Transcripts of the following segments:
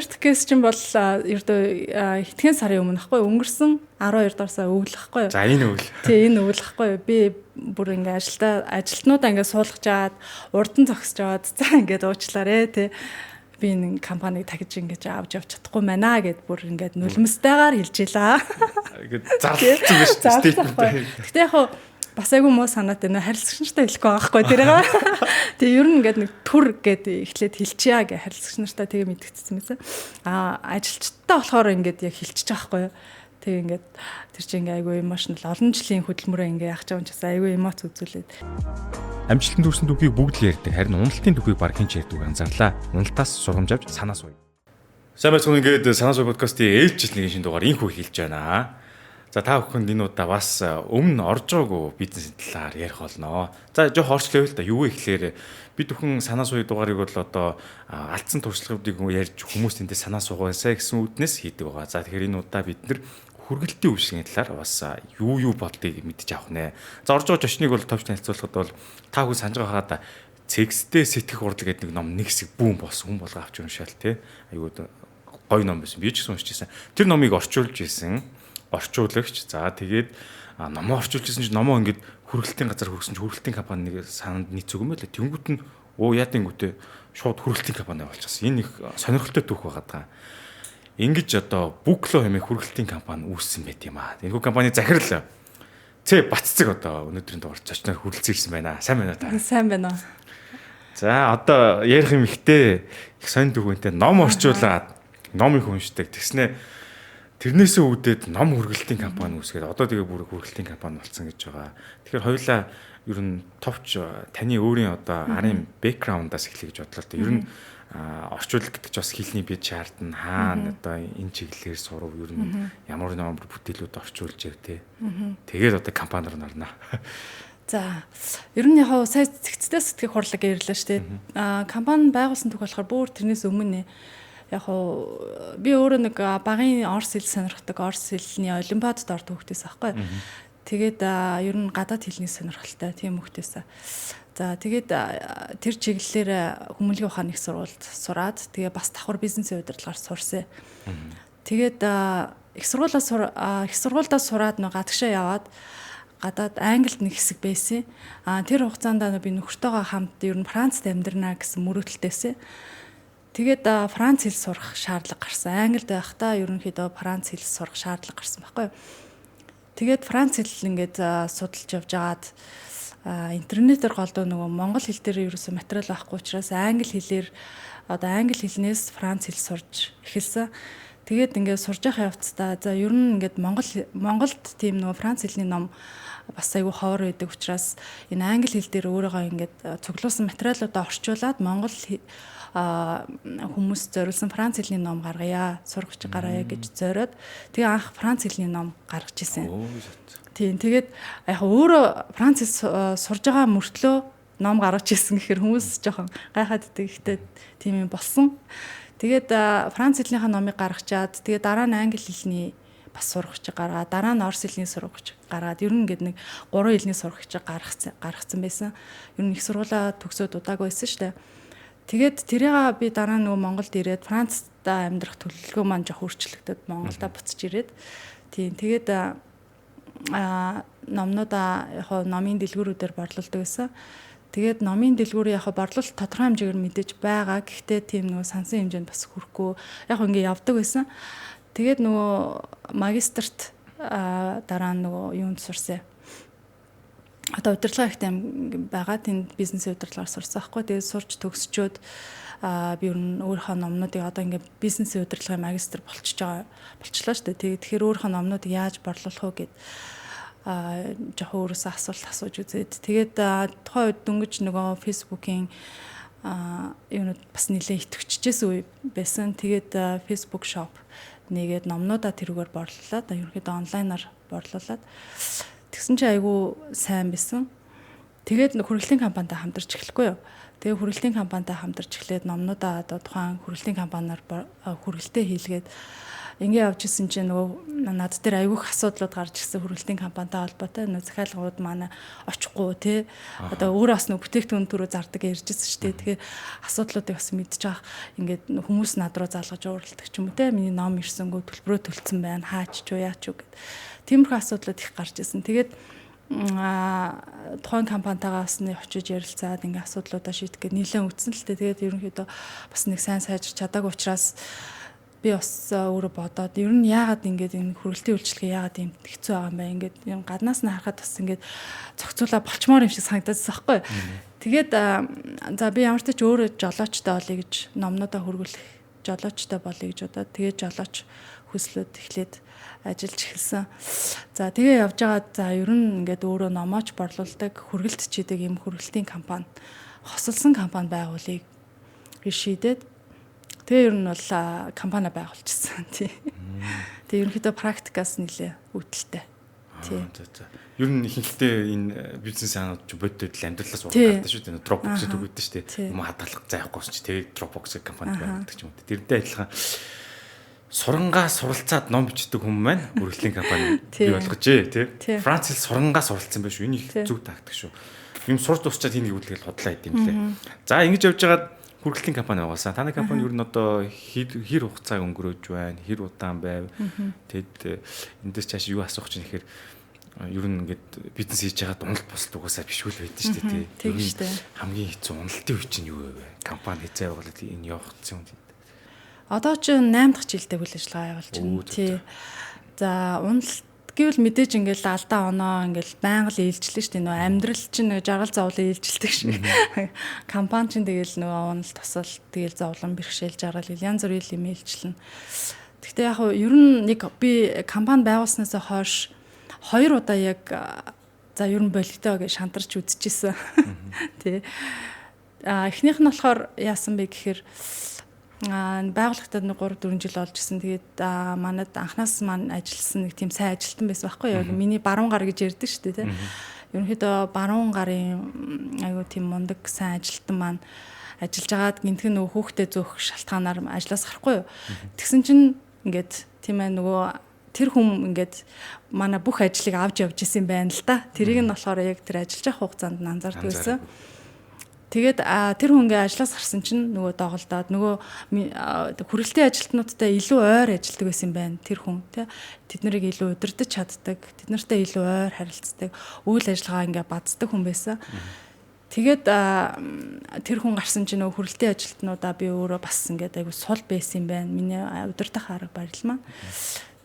2 дахь кейс чинь бол ердөө хэдхэн сарын өмнө ахгүй өнгөрсөн 12 дугаар сар өвөл ахгүй. За энэ өвөл. Тий энэ өвөл ахгүй. Би бүр ингээ ажилтнуудаа ингээ суулгаж жаад урдан зогсож жаад за ингээд уучлаарэ тий. Би энэ компаниг тагж ингэж авч явж чадахгүй байна гэд бүр ингээд нулимстэйгээр хэлж илаа. Ингээд зарлцсан биш стейтмент. Гэтэ яг бас айгүй муу санаад байна. Харилцагч нартай хэлэхгүй байгаа байхгүй тэрийг. Тэгээ ер нь ингээд нэг түр гэд эхлээд хэлчихье гэ харилцагч нартай тэгээ мэдгэцсэн байсан. Ажилчтай болохоор ингээд яг хэлчих байгаа байхгүй юу. Тэгээ ингээд тэр чинь ингээ айгүй эмошнл олон жилийн хөдөлмөрөө ингээ яах чам чаас айгүй эмоц үзүүлээд. Амжилтанд хүрсэн түүхийг бүгд л ярьдаг. Харин уналтын түүхийг баг хэн ч ярьдаг анзаарлаа. Уналтаас сургамж авч санаа суй. Сайн байцгаана ингээд санаа суй подкастын ээлжил нэгэн шинэ дугаар инхүү хэлж байна. За та бүхэнд энэ удаа бас өмнө орж байгаагүй бизнесийн талаар ярих болно. За жоох орчлоо л да. Юу вэ гэхээр бид бүхэн санаа суй дугаарыг бол одоо алдсан туршлагуудыг ярьж хүмүүс тэндээ санаа суугаасаа гэсэн үднэс хийдэг байгаа. За тэгэхээр энэ удаа бид нэр хүргэлтийн үйлчлэгийн талаар бас юу болдгийг мэдчих авах нэ. За орж байгаа зочныг бол товч танилцуулахад бол та хүн санаж байгаад цэгстэй сэтгэх урлаг гэдэг нэг ном нэг хэсэг бүүн болсон хүн болго авч уншаал те. Айгуу гоё ном байсан. Би ч гэсэн уншижсэн. Тэр номыг орчуулж ирсэн. Орчуулагч. За тэгээд номоо орчуулж ирсэн чинь номоо ингээд хүргэлтийн газар хүргэсэн чинь хүргэлтийн компани нэг санд нийцэг юм байлаа. Тэнгүүт нь яадын гүтээ шууд хүргэлтийн компани болчихсон. Энэ их сонирхолтой түүх байгаа. Ингэж одоо Бүкло хэмээх хүргэлтийн компани үүссэн байт юм аа. Энэхүү компани захирал Баццэг одоо өнөөдрийн дугаар зочноор хүрэлцэн ирсэн байна. Сайн байна уу та? Сайн байна уу. За одоо ярих юм ихтэй их сонь дүгнэнтэй ном орчуулад номыг уншдаг. Тэгснэ тэрнээсээ үүдээд ном хүргэлтийн компани үүсгээд одоо тэгээ бүр хүргэлтийн компани болсон гэж байгаа. Тэгэхээр хоёулаа ер нь товч таны өөрийн одоо арын бэкграундаас эхлэе гэж бодлоо. Ер нь орчуулах гэдэг чинь бас хэлний бид шаардна хаана одоо энэ чиглэлээр сурав ер нь ямар нэгэн бүтээлүүд орчуулж яв те. Тэгээд одоо компаниар нарна. За ер нь яг сая цэгцтэй сэтгэх хурлаг ярьлаа шүү дээ. Компани байгуулсан түүх болохоор бүр тэрнээс өмнө яг би өөрөө нэг багын орс хэл сонирхдаг орс хэлний олимпиадад ордог хүүхдээс аахгүй. Тэгээд ер нь гадаад хэлний сонирхолтой тийм хүүхдээс. За тэгээд тэр чиглэлээр хүмүүнлэгийн ухааны их сургуульд сураад тэгээ бас давхар бизнесийн удирдлагаар сурсан. Тэгээд их сургуульдаа сураад нэг гадагшаа яваад гадаад Англид нэг хэсэг байсан. Тэр хугацаанд би нөхөртөөгөө хамт ер нь Францад амьдрнаа гэсэн мөрөөдөлтэйсэн. Тэгээд Франц хэл сурах шаардлага гарсан. Англид байхдаа ерөнхийдөө Франц хэл сурах шаардлага гарсан байхгүй юу. Тэгээд Франц хэл ингээд судалж явж агаад интернетээр голдоо нөгөө монгол хэл дээр ерөөсөө материал байхгүй учраас англи хэлээр одоо англи хэлнээс Франц хэл сурж эхэлсэн. Тэгээд ингээд сурж явах явцдаа за ер нь ингээд Монголд тийм нөгөө Франц хэлний ном бас айгүй ховор байдаг учраас энэ англи хэл дээр өөрөөгөө ингээд цуглуулсан материалуудаа орчуулад монгол хүмүүс зориулсан Франц хэлний ном гаргая, сурагч гаргая гэж зориод тэгээ анх Франц хэлний ном гаргаж ирсэн. Тийм тэгээд яг өөрөө Франц хэл сурж байгаа мөртлөө ном гаргаж ирсэн гэхээр хүмүүс жоохон гайхаад идэг. Гэхдээ тийм юм болсон. Тэгээд Франц хэлнийхээ номыг гаргачаад тэгээд дараа нь англи хэлний бас сурагч гаргаад дараа нь орс хэлний сурагч гаргаад ер нь ингээд нэг 3 хэлний сурагч гаргацсан байсан. Ер нь их сургуулаа төгсөөд удаагүй байсан шүү дээ. Тэгээд тэрийг би дараа нөгөө Монголд ирээд Францда амьдрах төлөвлөгөө маань жоох өөрчлөгдөд Монголда буцаж ирээд тийм тэгээд номнуудаа яг номын дэлгүүрүүдээр борлуулдаг байсан. Тэгээд номын дэлгүүр яг борлуулалт тодорхой хэмжээгээр мэдээж байгаа. Гэхдээ тийм нөгөө сансан хэмжээнд бас хүрэхгүй яг ингэ явдаг байсан. Тэгээд нөгөө магистрт дараа нөгөө юунд сурсан. Одоо удирдлага ихтэй байгаа тэнд бизнесийн удирдлагаар сурсан байхгүй. Тэгээд сурч төгсчөөд би ер нь өөрийнхөө номнуудыг одоо ингээд бизнесийн удирдлагын магистр болчихлоо шүү дээ. Тэгэхээр өөрийнхөө номнуудыг яаж борлуулах вэ гэд жоохон өөрөөсөө асуулт асууж үзээд тэгээд тухайн үед дөнгөж нөгөө фэйсбүүкийн юунууд бас нэлээд итгэвчжсэн үе байсан. Тэгээд фэйсбүүк шоп нэгээд номнуудаа тэрүүгээр борлуулад ерөнхийдөө онлайнаар борлуулад тэгсэн чинь айгүй сайн байсан. Тэгээд хүргэлтийн компанитай хамтарч эхлэхгүй юу. Тэгээ хүргэлтийн компанитай хамтарч эхлээд номнуудаа одоо тухайн хүргэлтийн компаниар хүргэлтээ хийлгээд Ингээ явж исэн чинь нөгөө над дээр айгүйх асуудлууд гарч ирсэн хөргөлтийн компанитай холбоотой захиалгууд манай очихгүй тий. Одоо өөрөө бас нөгөө бүтээгдэхүүн төрөө зардаг ярьжсэн шүү дээ. Тэгэхээр асуудлуудыг бас мэдчих ах ингээд хүмүүс над руу залгаж уурладаг ч юм уу тий. Миний ном ирсэнгүү төлбөрөө төлцсөн байна. Хаач ч уу яач уу гэд. Тиймэрхүү асуудлууд их гарч ирсэн. Тэгээд тухайн компанитайгаа бас нэг очиж ярилцаад ингээ асуудлуудаа шийдэх гээд нэлээд үтсэн л дээ. Тэгээд ерөнхийдөө бас нэг сайн сайжирч чадаагүй учраас би бас өөрөө бодоод ер нь яагаад ингээд энэ хөргөлтийн үйлчлэгээ яагаад юм хэцүү байгаа юм бэ? Ингээд юм гаднаас нь харахад бас ингээд зохицуулаа болчмоор юм шиг санагдчихсан байхгүй. Тэгээд за би ямар ч ч өөрөө жолоочтой болъё гэж номнуудаа хөргөлөх жолоочтой болъё гэж удаад тэгээд жолооч хүслүүд эхлээд ажиллаж эхэлсэн. За тэгээ явж байгаа за ер нь ингээд өөрөө номооч борлуулдаг хөргөлт чийдэг юм хөргөлтийн компани хосолсон компани байгуулъя гэж шийдээд тэгээ ер нь бол компани байгуулчихсан тий. Тэгээ ерөнхийдөө практикаас нэлээ үүдэлтэй. Тий. Ер нь ихэнхдээ энэ бизнес хаанууд ч бодит байдал амьдралаас ургадаг шүү дээ. Dropbox гэдэг үүдэн шүү дээ. Юм хадгалах зайхгүй ч тэгээ Dropbox компани байгуулдаг ч юм уу. Тэрнтэй адилхан сурангаа суралцаад ном бичдэг хүмүүс маань хөргөлтийн компани бий болгожээ тий. Франц хэл сурангаа суралцсан байх шүү. Энэ их зөв тактик шүү. Юм сурч дуусчаад энийг үлдээл худлаа идэм лээ. За ингэж явж байгаад хөргөлтийн компани байгуулсан. Таны компани ер нь одоо хэр хугацааг өнгөрөөж байна? Хэр удаан байв? Тэгэд эндээс цааш юу асуух чинь ихээр ер нь ингээд бизнес хийж байгаад уналт босд угаасаа биш үл байдаг шүү дээ тий. Тийм шүү дээ. Хамгийн хэцүү уналтын үе чинь юу вэ? Компани хэзээ байгуулад энэ явагдсан юм. Одоо ч 8 дахь жилдээ үйл ажиллагаа явуулж байна тий. За уналт гэвэл мэдээж ингээл алдаа оноо ингээл байнга л ээлжлэн шүү дээ. Нөө амьдрал чинь нэг жаргал зовлон ээлжилдэг шиг. Компани чинь тэгэл нөгөө уналт тосол тэгэл зовлон бэрхшээл жаргал янз бүрийн юм ээлжлэн. Гэхдээ яг ер нь нэг би компани байгуулснаас хойш 2 удаа яг за ер нь болигдоо гэж шантарч үзчихсэн. Тий. Эхнийх нь болохоор яасан бэ гэхээр байгууллагатад нэг 3-4 жил болж исэн. Тэгээд манад анхнаас маань ажилласан нэг тийм сайн ажилтан байсан байхгүй юу? Миний баруун гар гэж ярьдаг шүү дээ, тийм. Ерөнхийдөө баруун гарын айгуу тийм мундаг сайн ажилтан маань ажиллаж байгаад гинтхэн нөгөө хүүхдээ зөөх шалтгаанаар ажлаас гарахгүй юу? Тэгсэн чинь ингээд тийм ээ нөгөө тэр хүн ингээд манай бүх ажлыг авч явж исэн байна л да. Тэрийг нь болохоор яг тэр ажиллаж явах хугацаанд анзаардаг байсан. Тэгээд тэр хүн ингээ ажлаас гарсан чинь нөгөө доголдоод нөгөө хүрээлтийн ажилтнуудтай илүү ойр ажилладаг байсан юм байна тэр хүн тий. Тэд нарыг илүү удирдах чаддаг, тэд нартай илүү ойр харилцдаг, үйл ажиллагаа ингээ баддаг хүн байсан. Тэгээд тэр хүн гарсан чинь нөгөө хүрээлтийн ажилтнуудаа би өөрөө бас ингээ айгу сул байсан юм байна. Миний удирдах арга барил маань.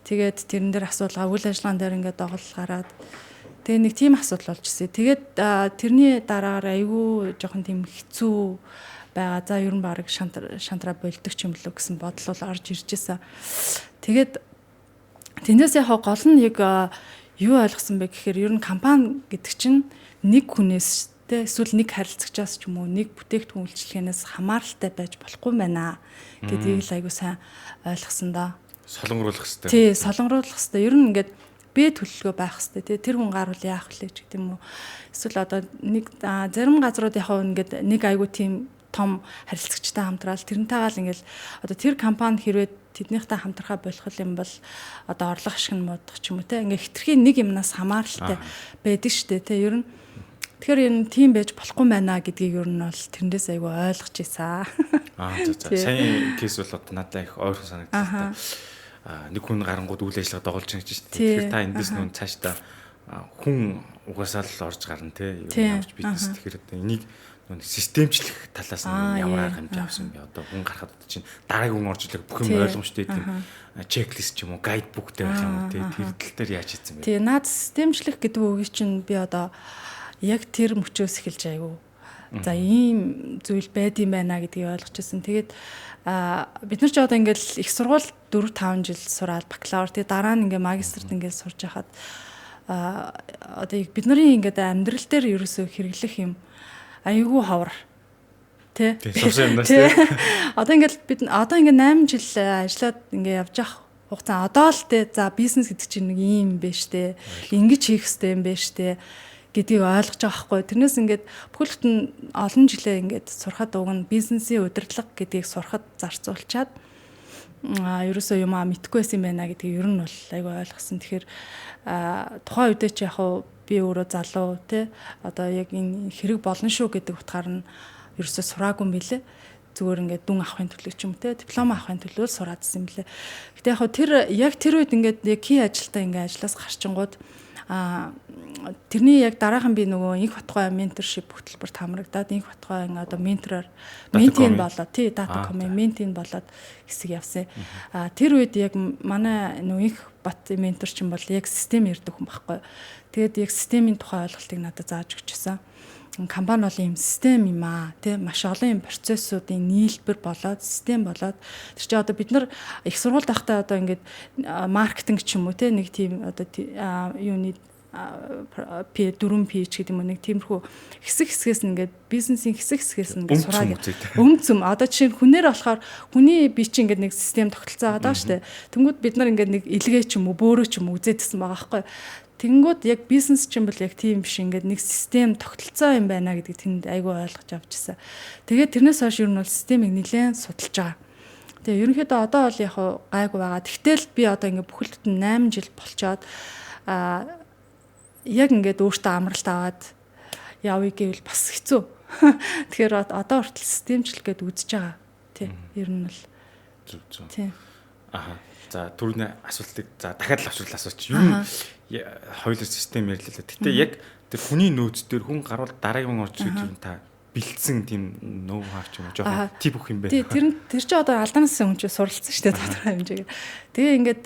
Тэгээд тэрэн дээр асуулгаа үйл ажиллагаан дээр ингээ догол гараад тэгээ нэг тийм асуудал болж ирсэн. Тэгээд тэрний дараагаар айгүй жоохон тийм хэцүү байгаа. За ер нь баг шантраа болдог ч юм лөө гэсэн бодол бол орж ирж байсан. Тэгээд тэндээс яг гол нь яг юу ойлгосон бэ гэхээр ер нь компани гэдэг чинь нэг хүнээс эсвэл нэг харилцагчаас ч юм уу нэг бүтээгдэхүүн үйлчлэгээнээс хамааралтай байж болохгүй байна гэдгийг л айгүй сайн ойлгосон доо. Солонгоруулах хэрэгтэй. Тий, солонгоруулах хэрэгтэй. Ер нь ингээд бэ төлөвлөгөө байх хэрэгтэй тий. Тэр хүн гарвал яах вэ ч гэдэг юм уу. Эсвэл одоо нэг зарим газрууд яг ингээд нэг айгуу тийм том харилцагчтай хамтраал тэрнтэйгээ л ингээд одоо тэр компани хэрвээ тэднийхтэй хамтрахаа болох юм бол одоо орлого ашиг нь муудах ч юм уу тий. Ингээд хитрхи нэг юмнаас хамааралтай байдаг шүү дээ тий. Ер нь тэгэхээр энэ тийм байж болохгүй байна гэдгийг ер нь бол тэрнээс айгуу ойлгож ийсэн. За. Сайн кейс бол одоо надад их ойрхон санагдсан. Нэг хүн гарангууд үйл ажиллагаа доголж ингэж шүү дээ. Тэгэхээр та эндээс нүүн цаашдаа хүн угаасаа л орж гарна те. Явж бизнес тэгэхээр энийг системчлэх талаас нь ямар арга хэмжээ авсан бэ? Одоо хүн гарахад чинь дараагийн хүн орж ирэхээр бүх юм ойлгомжтой тийм чеклист ч юм уу, гайдбуктэй байх юм уу те. Тэр тал дээр яаж хийсэн бэ? Тий, наад системчлэх гэдэг үгийг чинь би одоо яг тэр мөчөөс эхэлж айгу. За ийм зүйл байд юм байна гэдгийг ойлгочихсон. Тэгээд бид нар ч одоо ингээл их сургууль 4-5 жил сураад бакалавр тэгээ дараа нь ингээ магистрт ингээ сурж хахад одоо бид нарын ингээд амьдрал дээр ерөөсөө хэрэглэх юм айгүй ховор тий. Сурсан юмнаас тий. Одоо ингээд бид одоо ингээ 8 жил ажиллаад ингээ явж явах хугацаа одоо л тий. За бизнес гэдэг чинь нэг юм бэ штэ. Ингэж хийх хэрэгтэй юм бэ штэ гэдгийг ойлгож байгаа хгүй. Тэрнээс ингээд бүхэлд нь олон жилээ ингээд сурахад уг нь бизнесийн удирдлага гэдгийг сурахад зарцуулчаад ерөөсөө юм мэдхгүй байсан юм байна гэдгийг ер нь бол айгүй ойлгосон. Тэгэхээр тухайн үедээ ч яг хуу би өөрөө залуу тий одоо яг энэ хэрэг болно шүү гэдэг утгаар нь ерөөсөө сураагүй юм билэ. Зүгээр ингээд дүн авахын төлөө ч юм те диплом авахын төлөө сураадсан юм билэ. Гэтэ яг тэр үед ингээд яг кey ажилтаа ингээд ажлаас гарчингууд тэрний яг дараахан би нөгөө Инх Батгой менторшип хөтөлбөрт хамрагдаад Инх Батгой одоо ментороор ментийн болоод тий Datacom ментийн болоод хэсэг явсан. Тэр үед яг манай нөгөө Инх Бат ментор ч юм бол яг систем ярьдаг хүн байхгүй. Тэгээд яг системийн тухай ойлголтыг надад зааж өгчээсэн. Компани бол ийм систем юм аа тий маш олон процессуудын нийлбэр болоод систем болоод тэр чинь одоо бид нар их сургуульд байхдаа одоо ингээд маркетинг ч юм уу тий нэг тийм одоо юуны P4P ч гэдэг юм уу нэг тиймэрхүү хэсгээс ингээд бизнесийн хэсгээс ингээд сураад өмцөм одоо чинь хүнээр болохоор хүний бие чинь ингээд нэг систем тогтолцоо байгаа даа штэ тэнгууд бид нар ингээд нэг илгээ ч юм уу бөөрөө ч юм уу үзээдсэн байгаа байхгүй. Тэнгүүд яг бизнес чинь бол яг тийм биш ингээд нэг систем тогтолцоо юм байна гэдгийг тэнд айгүй ойлгож авчихсан. Тэгээд тэрнээс хойш ер нь бол системийг нэлээд судалж байгаа. Тэгээ ерөнхийдөө одоо бол яг гайгүй байгаа. Тэгтэл би одоо ингээд бүхэлдээ 8 жил болчоод яг ингээд өөртөө амралт аваад явъя гэвэл бас хэцүү. Тэгэхээр одоо хүртэл системчлэг гэдээ үзэж байгаа. Тий. Ер нь бол зүг. Тий. За түрүүний асуултыг дахиад л асууч. Юу хоёулаа систем ярьлаа. Гэтэ яг тэр хүний нөөц дээр хүн гарвал дараагийн орж ирж юм та бэлдсэн тийм ноу хаач юм жоохон тип бүх юм байна. Тий тэр чинь одоо алдаанаас хүн чинь суралцсан шүү дээ тодорхой хэмжээгээр. Тэгээ ингээд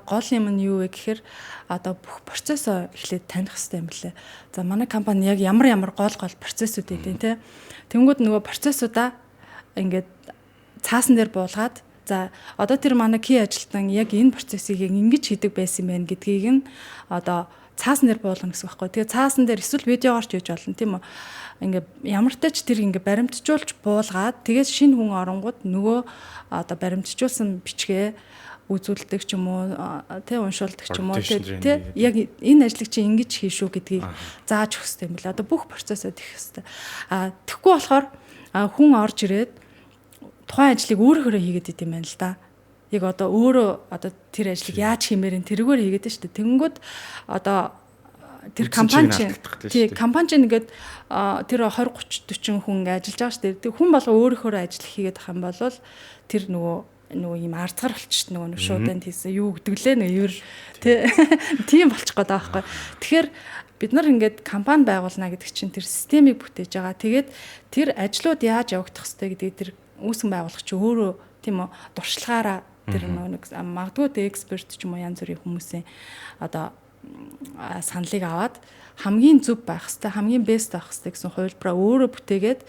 гол юм нь юу вэ гэхээр одоо бүх процессоо эхлээд таних хэрэгтэй юм билээ. За манай компани яг ямар гол процессууд гэдэг тий. Тэнгүүд нөгөө процессуудаа ингээд цаасан дээр буулгаад за одоо тэр манай кey ажилтан яг энэ процессыг ингэж хийдэг байсан юм байна гэдгийг нь одоо цаасан дээр буулгана гэсэн үг байхгүй. Тэгээ цаасан дээр эсвэл видеогоор ч хийж болно тийм үү. Ингээ ямар ч тач тэр ингээ баримтжуулж буулгаад тэгээд шинэ хүн оронгууд нөгөө одоо баримтжуулсан бичгээ үзүүлдэг ч юм уу тий уншуулдаг ч юм уу тий яг энэ ажлыг чи ингэж хийшүү гэдгийг зааж өгөх хэрэгтэй юм байна. Одоо бүх процессоо тэгэх хэрэгтэй. Тэгэхгүй болохоор хүн орж ирээд тухайн ажлыг өөрөөрөө хийгээд идэм байна л да. Яг одоо өөрөө одоо тэр ажлыг яаж хиймээр ин тэргээр хийгээд шүү дээ. Тэнгүүд одоо тэр компани ингээд тэр 20 30 40 хүн ингээд ажиллаж байгаа шүү дээ. Тэг хүн болго өөрөөрөө ажил хийгээд ах юм бол тэр нөгөө ийм арцгар болчих нөгөө шууданд хийсэн юу гэдэг лээ нэг ер тийм болчих гээд байгаа байхгүй. Тэгэхээр бид нар ингээд компани байгуулна гэдэг чинь тэр системийг бүтээж байгаа. Тэгээд тэр ажлууд яаж явагдах хэвтэй гэдгийг тэр үүсгэн байгуулагч өөрөө тийм үү дуршлагаараа тэр нэг магадгүй тэ эксперт ч юм уу янз бүрийн хүмүүсийн одоо саналыг аваад хамгийн зөв байх хэвээр хамгийн бест байх хэвээр гэсэн хувилбараа өөрөө бүтээгээд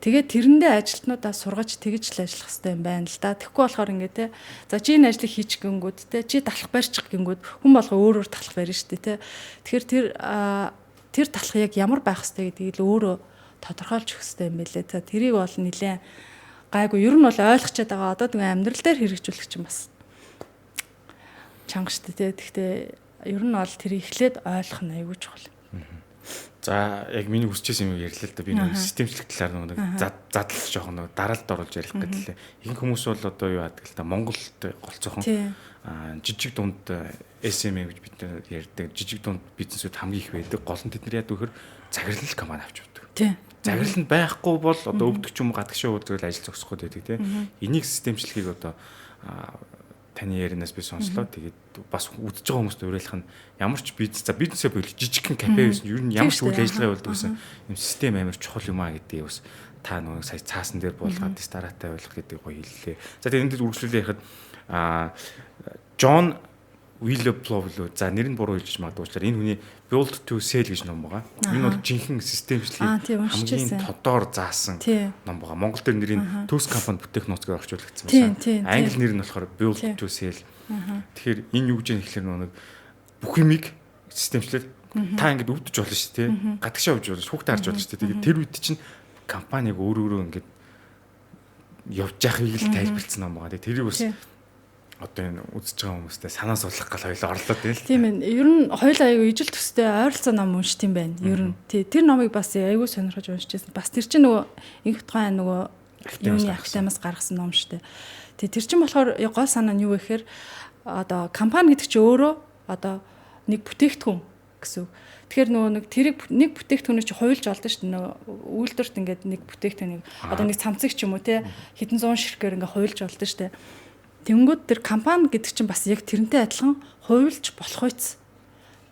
тэгээд тэрэндээ ажилтнуудаа сургаж тэгж л ажиллах хэвээр юм байна л да. Тэгэхгүй болохоор ингээд те за чи энэ ажлыг хийчих гингүүд те чи талах барьчих гингүүд хүн болго өөрөөр талах барьна шүү дээ те. Тэгэхээр тэр талах яг ямар байх хэвээр гэдгийг л өөрөө тодорхойлж өгөх хэвээр юм байлээ те. Тэрийг бол нэлээд гайгүй ер нь бол ойлгочод байгаа. Одоо тэгээ амьдрал дээр хэрэгжүүлэх чинь бас чанга шүү дээ те. Гэхдээ ер нь бол тэр эхлээд ойлгох нь аюул чухал. За яг миний хүсчихсэн юм ярьлаа л да. Би нэг системчлэг талаар нэг задлах жоохон нэг дараалд оруулж ярих гэдэг лээ. Ихэнх хүмүүс бол одоо юу яадаг л да. Монголд голцоохон жижиг дунд SME гэж бид ярьдаг. Жижиг дунд бизнесүүд хамгийн их байдаг. Гол нь тэд нар яадаг вэхэр захирлал компани авч явдаг. Тийм. Захирал нь байхгүй бол одоо өвдөг ч юм уу гадагшаа үзэл ажил зогсох гээд байдаг тийм. Энийг системчлэгийг одоо таны ярианаас би сонслоо. Тэгээд бас үдж байгаа хүмүүст уриалах нь ямар ч бизнесээ боёо жижигхэн кафе байсан ер нь ямар ч үйл ажиллагаа болдог гэсэн юм систем амар чухал юм а гэдгийг бас та нөгөө сая цаасан дээр буулгаад стараатай ойлгох гэдэг гоё хэллээ. За тэгээд энэ дэд үргэлжлүүлээ яхад John Willow за нэр нь буруу хэлж магадгүй учраас энэ хүний Build to Sell гэж ном байгаа. Энэ бол жинхэнэ системчлэгийг хамгийн тодор заасан ном байгаа. Монгол дээр нэрийг төс компани бүтээх нууцгаар орчуулагдсан байна. Англи нэр нь болохоор Build to Sell. Тэгэхээр энэ юу гэж нэхлээр нэг бүх юмыг системчлээд та ингэж өвдөж болно шүү дээ. Гадагшаа өвж болно, хүүхдээ харж болно шүү дээ. Тэгээд тэр үед чинь компаниг өөрөө ингэж явж яахыг л тайлбарлсан ном байгаа. Тэрийг бас одоо энэ үзэж байгаа хүмүүстэй санаа суулгах гал хоёлоо орлоо тийм л. Тийм ээ. Ер нь хоёул аягүй ижил төстэй ойролцоо ном уншд юм байна. Ер нь тэр номыг бас аягүй сонирхож уншижсэн. Бас тэр чинь нөгөө Инх Батгой нөгөө юуны ахтамаас гаргасан ном шүү дээ. Тэр чинь болохоор гол санаа нь юу вэ гэхээр одоо компани гэдэг чинь өөрөө одоо нэг бүтээгдэхүүн гэсэн. Тэгэхээр нөгөө нэг тэрийг нэг бүтээгдэхүүнээ чи хуйлж олдсон шүү дээ. Нөгөө үйлдвэрт ингээд нэг бүтээгдэхүүнийг одоо нэг цамцэг ч юм уу те хэдэн зуун ширхгээр ингээд хуйлж олдсон шүү дээ. Тэнгүүд тэр компани гэдэг чинь бас яг тэрнтэй адилхан хуйлж болох үйц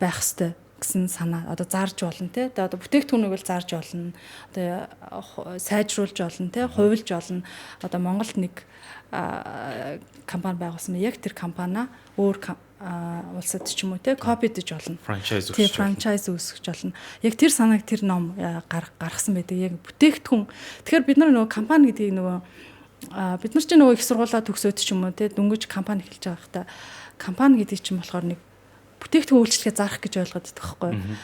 байх хэвээр гэсэн санаа одоо зарж болно те. Одоо бүтээгдэхүүнийг л зарж болно. Одоо сайжруулж болно те, хуйлж болно. Одоо Монголд нэг компани байгуулсан юм. Яг тэр компаниа өөр улсад ч юм уу те копидж болно. Франчайз үүсгэж. Франчайз үүсгэж болно. Яг тэр санааг тэр ном гаргасан байдаг. Яг бүтээгдэхүүн. Тэгэхээр бид нар нөгөө компани гэдгийг нөгөө бид нар чинь нөгөө их сургуулаа төгсөөд ч юм уу те дөнгөж компани эхэлж байгаа хэвээр компани гэдэг чинь болохоор нэг бүтээгдэхүүн үйлчлэгээ зарах гэж ойлгоод байдаг байхгүй юу?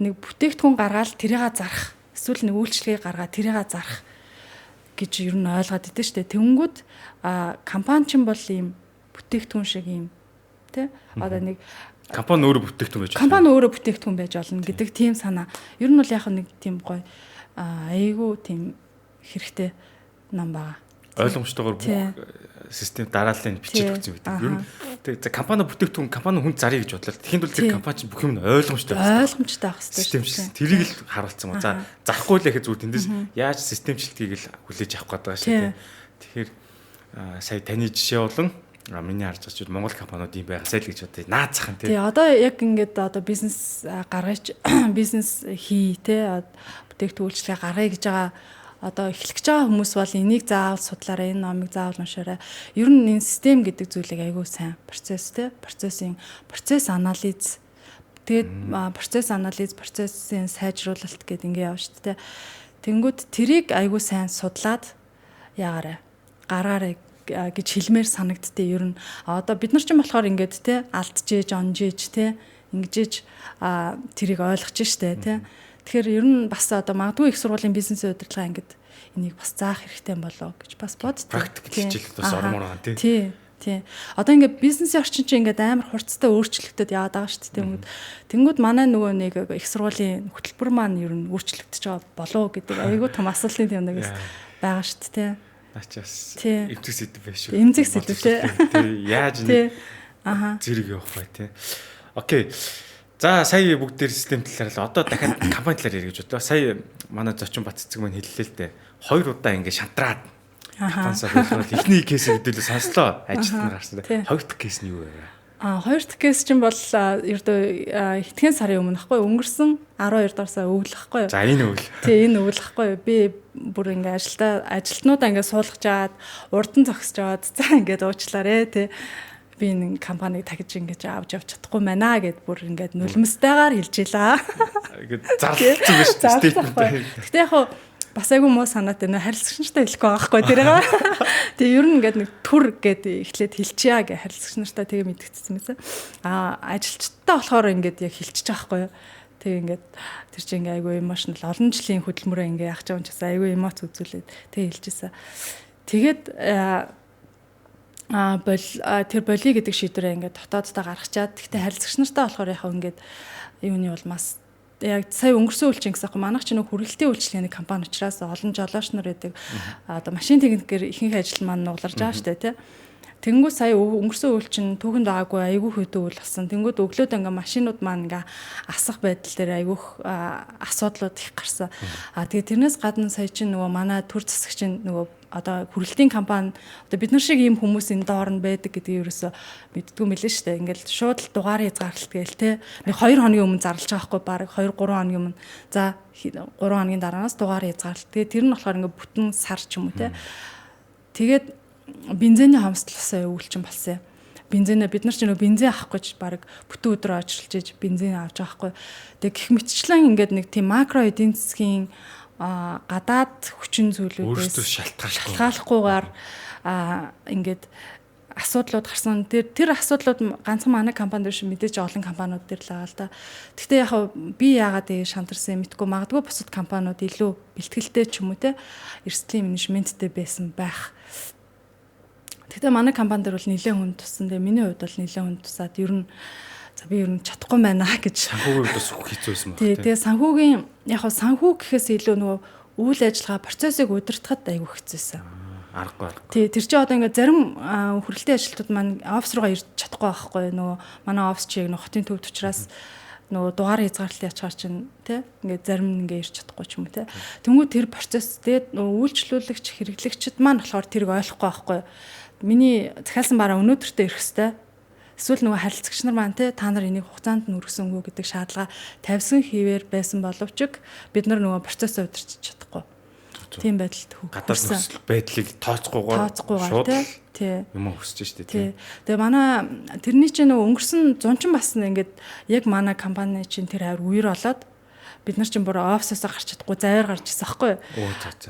Нэг бүтээгдэхүүн гаргаад тэрийгээ зарах. Эсвэл нэг үйлчлэгээ гаргаад тэрийгээ зарах гэж ер нь ойлгоод идэв штэ. Тэнгүүд компани чинь бол ийм бүтээгдэхүүн шиг ийм тий одоо нэг компани өөрөө бүтээгдэхүүн байж болно. Компани өөрөө бүтээгдэхүүн байж болно гэдэг тийм санаа. Ер нь бол яг нэг тийм гоё айгүй тийм хэрэгтэй ном байгаа. Ойлгомжтойгоор бүх систем дарааллыг бичиж өгсөн гэдэг. Ер нь тэгээ компани бүтээгдэхүүн компани хүн зарыг гэж бодлоо. Тэгэхэд бол тэр компани чинь бүх юм ойлгомжтой байх хэрэгтэй. Системчлэн тэрийг л харуулсан ба. За зарахгүй л ихэ зүгээр тэндээс яаж системчлэлтгийг л хүлээж авах гэдэг шүү дээ. Тэгэхээр сая таны жишээ болон миний харж байгаа чинь Монгол компаниуд юм байгаасай л гэж бодъё. Наацхан тий. Одоо яг ингээд одоо бизнес гаргаж бизнес хий тий бүтээгдэхүүн үйлчлэгээ гаргая гэж байгаа одоо эхлэх гэж байгаа хүмүүс бол энийг заавал судлаарай, энэ номыг заавал уншаарай. Ер нь энэ систем гэдэг зүйлийг айгүй сайн процесс те, процесс анализ. Тэгээд процесс анализ, процессын сайжруулалт гэдэг ингэ явна шүү дээ. Тэнгүүд тэрийг айгүй сайн судлаад яагаарай. Гараарай гэж хэлмээр санагдтыг ер нь одоо бид нар ч юм болохоор ингээд те алдчихэж, онжиж те ингэж тэрийг ойлгож штэ те. Тэгэхээр ер нь бас одоо магадгүй их сургуулийн бизнесийн удирдлага ангид энийг бас заах хэрэгтэй болоо гэж бас боддог. Практик хичээлд бас ормоор байгаа тий. Тий. Одоо ингээд бизнесийн орчин чинь ингээд амар хурцтай өөрчлөгдөд яваад байгаа шүү дээ. Тэнгүүд манай нөгөө нэг их сургуулийн хөтөлбөр маань ер нь өөрчлөгдөж байгаа болоо гэдэг айгүй том асуултын тийм нэгээс байгаа шүү дээ. Ачаас эмзэг сэдв байх шүү. Эмзэг сэдв тий. Яаж нэг зэрэг явах бай тий. Окей. За сая бүгд дээр систем талаар л одоо дахиад компани талаар ярих гэж бодлоо. Сая манай зочин Бат цэцэг маань хэллээ л дээ. 2 удаа ингэ шантраад компаниасаа болоод эхний кейсээ хэдүүлээ сонслоо. Ажилтнаар гарсан. Хоёр дахь кейс нь юу вэ? Хоёр дахь кейс чинь бол ердөө хэдхэн сарын өмнө ахгүй өнгөрсөн 12 дуусаа өвлөхгүй юу? За энэ өвл. Тий энэ өвлөхгүй юу? Би бүр ингэ ажилтнуудаа ингэ суулгаж аваад урдан зогсож аваад за ингэ уучлаарэ тий. Би нэг компаниг тагж ингэж авч явж чадахгүй байна гэд бүр ингээд нулимстэйгээр хэлж илаа. Ингээд зарлцсан биш стейтмент. Гэтэ яг бас айгүй муу санаатай нэ харилцагчнартай хэлэхгүй байхгүй тэрийг. Тэгээ ер нь ингээд нэг түр гэд эхлээд хэлчихье гэ харилцагчнартай тэгээ мэдгэцсэн байсан. Ажилчдаа болохоор ингээд яг хэлчих жоохгүй юу. Тэгээ ингээд тэр чинь ингээ айгүй эмошнл олон жилийн хөдөлмөрөө ингээ яах чам часаа айгүй эмоц үзүүлээд тэгээ хэлжсэн. Тэгээд тэр боли гэдэг шийдвэрээ ингээд дотооддоо гаргачаад гэхдээ харилцагч нартай болохоор яг ингээд юуны бол бас яг сая өнгөрсөн үйлчлэн гэсэн юм манайх ч нэг хүргэлтийн үйлчлэгээний компани учраас олон жолооч нар байдаг одоо машин техникээр ихэнх ажил маань нугларж байгаа шүү дээ тий. Тэнгүүд сая өнгөрсөн үйлчлэн түүхэнд байгаагүй айгүй хөдөө үйл болсон. Тэнгүүд өглөөд ингээ машинууд маань ингээ асах байдал дээр айгүйх асуудлууд их гарсан. Тэгээ тэрнээс гадна сая чинь нөгөө манай төр засагчийн нөгөө одоо хүргэлтийн компани одоо бид нар шиг ийм хүмүүс энэ доор нь байдаг гэдгийг ерөөсө мэддгүй мэлээ шүү дээ. Ингээл шууд л дугаар хязгаарлалт гээл те. Нэг 2 хоногийн өмнө зарлаж байгаа хгүй баг 2 3 хоногийн өмнө. За 3 хоногийн дараанаас дугаар хязгаарлалт. Тэгээ тэр нь болохоор ингээ бүтэн сар ч юм уу те. Тэгээд бензиний хомсдлосоо өвлчин болсон. Бензинээ бид нар ч нөө бензин авах гэж баг бүтэн өдрөө очролж иж бензин авч байгаа хгүй. Тэгээ гэх мэтчлэн ингээд нэг тийм макро эдийн засгийн гадаад хүчин зүйлүүдээс шалтгааллахгүйгээр ингээд асуудлууд гарсан. Тэр асуудлууд ганцхан манай компани дээр шиг мэдээж олон компаниуд дээр л байгаа л да. Гэхдээ яг би яагаад ингэ шантарсан юм мэдгүй магадгүй бусад компаниуд илүү бэлтгэлтэй ч юм уу те эрсдлийн менежменттэй байсан байх. Тэгтээ манай компани дээр бол нэлээд хүн туссан. Тэгээ миний хувьд бол нэлээд хүн тусаад ер нь за би ер нь чадахгүй байна гэж санхүүгийн хувьд бас хэцүүсэн байна. Тэгээ санхүүгийн яг санхүү гэхээс илүү нөгөө үйл ажиллагаа процессыг удирдахад айгүй хэцүүсэн. Аргагүй. Тий, тэр чинь одоо ингээд зарим хүрээлтийн ажилтнууд маань офис руугаа ирж чадахгүй байхгүй нөгөө манай офис чи яг нөгөө хотын төвд учраас нөгөө дугаар хязгаарлалт ячаар чинь тий ингээд зарим ингээд ирж чадахгүй ч юм уу тий. Тэнгүү тэр процесс тэгээд нөгөө үйлчлүүлэгч хэрэглэгчд маань болохоор тэрийг ойлгохгүй байхгүй. Миний захиалсан бараа өнөөдөртөө ирэх хэвээр эсвэл нөгөө харилцагч нар маань те та нар энийг хугацаанд нь өргөсөн үгүй гэдэг шаардлага тавьсан хിവэр байсан боловч бид нар нөгөө процессыг удирч чадахгүй. Тийм байдалд гадаад нөхцөл байдлыг тооцоогоор тий юм өсөж штэ тий. Тэгээ манай тэрний чинь нөгөө өнгөрсөн зунчин бас ингээд яг манай компани чинь тэр хавар үер болоод бид нар чинь бүр офисоос гарч чадахгүй завьар гарч ирсэн аахгүй.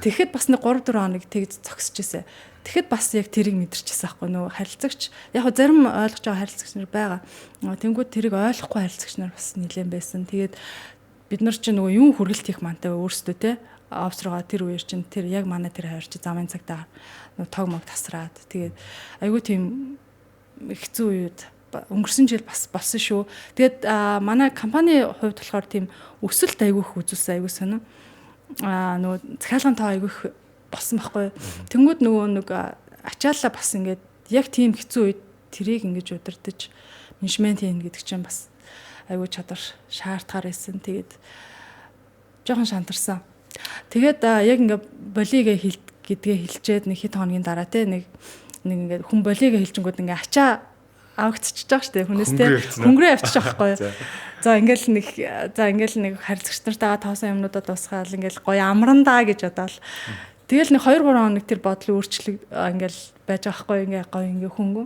Тэгэхэд бас нэг 3 4 хоног тэгж зогсож ирсэн. Тэгэхэд бас яг тэрийг мэдэрчээсэн аахгүй нөгөө харилцагч яг зарим ойлгож байгаа харилцагч нар байгаа. Тэнгүүд тэрийг ойлгохгүй харилцагч нар бас нэлээд байсан. Тэгээд бид нар чинь нөгөө юм хүргэлт их мантай өөрсдөө те офс руугаа тэр үеэр чинь тэр яг манай тэр хавар чи замын цагтаа нөгөө тог мог тасраад тэгээд айгүй тийм хэцүү үед өнгөрсөн жил бас болсон шүү. Тэгээд манай компани хувьд болохоор тийм өсөлт айгүйх үзүүлсэн айгүй сонио. Нөгөө захиалгын тоо айгүйх болсон байхгүй. Тэнгүүд нөгөө нэг ачаалаа бас ингээд яг тийм хэцүү үед тэрийг ингэж удирдах менежмент хийн гэдэг чинь бас айгүй чадвар шаардахаар байсан. Тэгээд жоохон шантарсан. Тэгээд яг ингээд болигээ гэдгээ хэлчихэд нэг хэд хоногийн дараа те нэг ингээд хүн болигээ хэлчингүүд ингээд ачаа авагдчихж байгаа шүү дээ хүнээстэй хөнгөрөө авчих байхгүй. За ингээл нэг харилцагч нартайгаа тоосон юмнуудаа дуусгаал ингээл гоё амрандаа гэж бодоол. Тэгэл нэг 2 3 хоног тэр бодлын өөрчлөлт ингээл байж байгаа байхгүй ингээ гоё ингээ хөнгөө.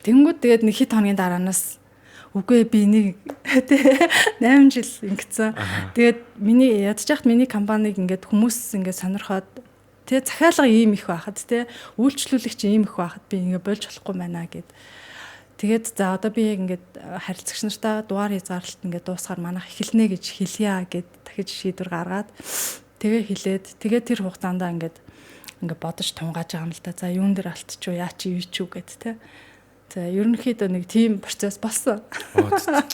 Тэнгүүд тэгээд нэг хэд хоногийн дараанаас үгүй би нэг 8 жил ингэсэн. Тэгээд миний ядчих миний компаниг ингээд хүмүүс ингээд сонирхоод тэгээ захиалга ийм их байхад те үйлчлүүлэгч ийм их байхад би ингээ болж болохгүй байна гэд. Тэгээд за одоо би яг ингээд харилцагч нартаа дугаар хязгаарлалт ингээ дуусгаар манайх эхэлнэ гэж хэлье гэд дахиж шийдвэр гаргаад тэгээ хэлээд тэгээ тэр хугацаанд ингээ бодож тунгааж байгаа юм л да. За юун дээр алтчуу яа чи юу ч үгээд те. За ерөнхийдөө нэг тийм процесс болсон.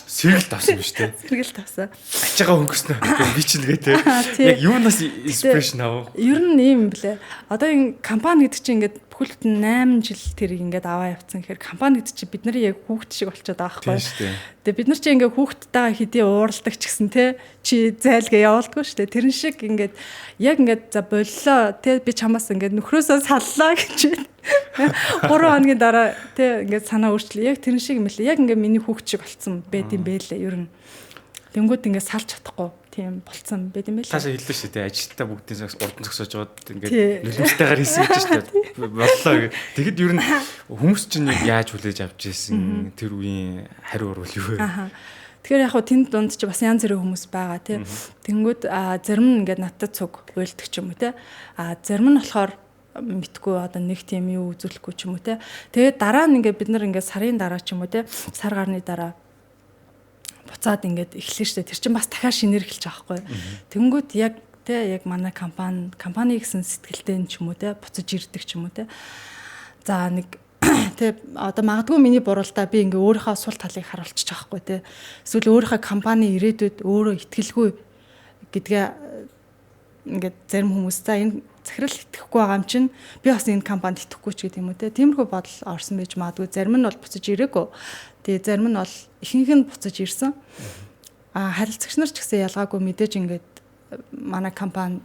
Сэргэлт авсан биз дээ. Сэргэлт авсан. Ачаага хөнгөснө. Би ч нэгэ те. Яг юунаас инспирэшн авав? Ер нь ийм блэ. Одоо энэ компани гэдэг чинь ингээд бүхэлд нь 8 жил тэрийг ингээд аваа явцсан гэхээр компани гэдэг чинь бид нарын яг хүүхд шиг болчиход байгаа байхгүй. Тэгээ бид нар чинь ингээд хүүхдтэйгээ хэдий ууралдаг ч гэсэн те чи зайлгээ явуулдаггүй шүү дээ. Тэрэн шиг ингээд яг ингээд за боллоо те би чамаас ингээд нөхрөөсөө саллаа гэж 3 хоногийн дараа те ингээд санаа өөрчлөө. Яг тэрэн шиг юм лээ. Яг ингээд миний хүүхд шиг болцсон байд юм бэлээ ер нь. Тэнгүүд ингээд салж чадахгүй тийм болцсон байд юм бэлээ. Таашаа хэллээ шүү дээ. Ажилтаа бүгдийн цагс урдан зогсоож байгаад ингээд нөлөөстэйгээр хийсэн гэж шүү дээ. Боллоо. Тэгэд ер нь хүмүүс чинь яаж хүлээж авч ирсэн тэр үеийн хариу урвал юу вэ? Тэгэхээр яг хөө тэнд дунд чи бас янз бүрийн хүмүүс байгаа тий. Тэнгүүд зарим нь ингээд надад цуг уйлдаг ч юм уу тий. Зарим нь болохоор мэдгүй одоо нэг тийм юу үзүүлэхгүй ч юм уу тий. Тэгээд дараа нь ингээд бид нар ингээд сарын дараа ч юм уу тий. Сар гарны дараа буцаад ингээд эхлэн штэ. Тэр чинь бас дахиад шинээр эхэлж байгаа байхгүй. Тэнгүүд яг тий яг манай компани гэсэн сэтгэлтэй ч юм уу тий. Буцаж ирдэг ч юм уу тий. За нэг тэг одоо магадгүй миний буруудаа би ингээ өөрийнхөө сул талыг харуулчих жоохгүй те. Эсвэл өөрийнхөө компани ирээдүйд өөрөө итгэлгүй гэдгээ ингээд зарим хүмүүс за энэ захирал итгэхгүй байгаа юм чинь би бас энэ компанид итгэхгүй ч гэдэг юм уу те. Тиймэрхүү бодол орсон байж магадгүй. Зарим нь бол буцаж ирээгүй. Тэгээ зарим нь бол ихэнх нь буцаж ирсэн. Харилцагч нар ч гэсэн ялгаагүй мэдээж ингээд манай компани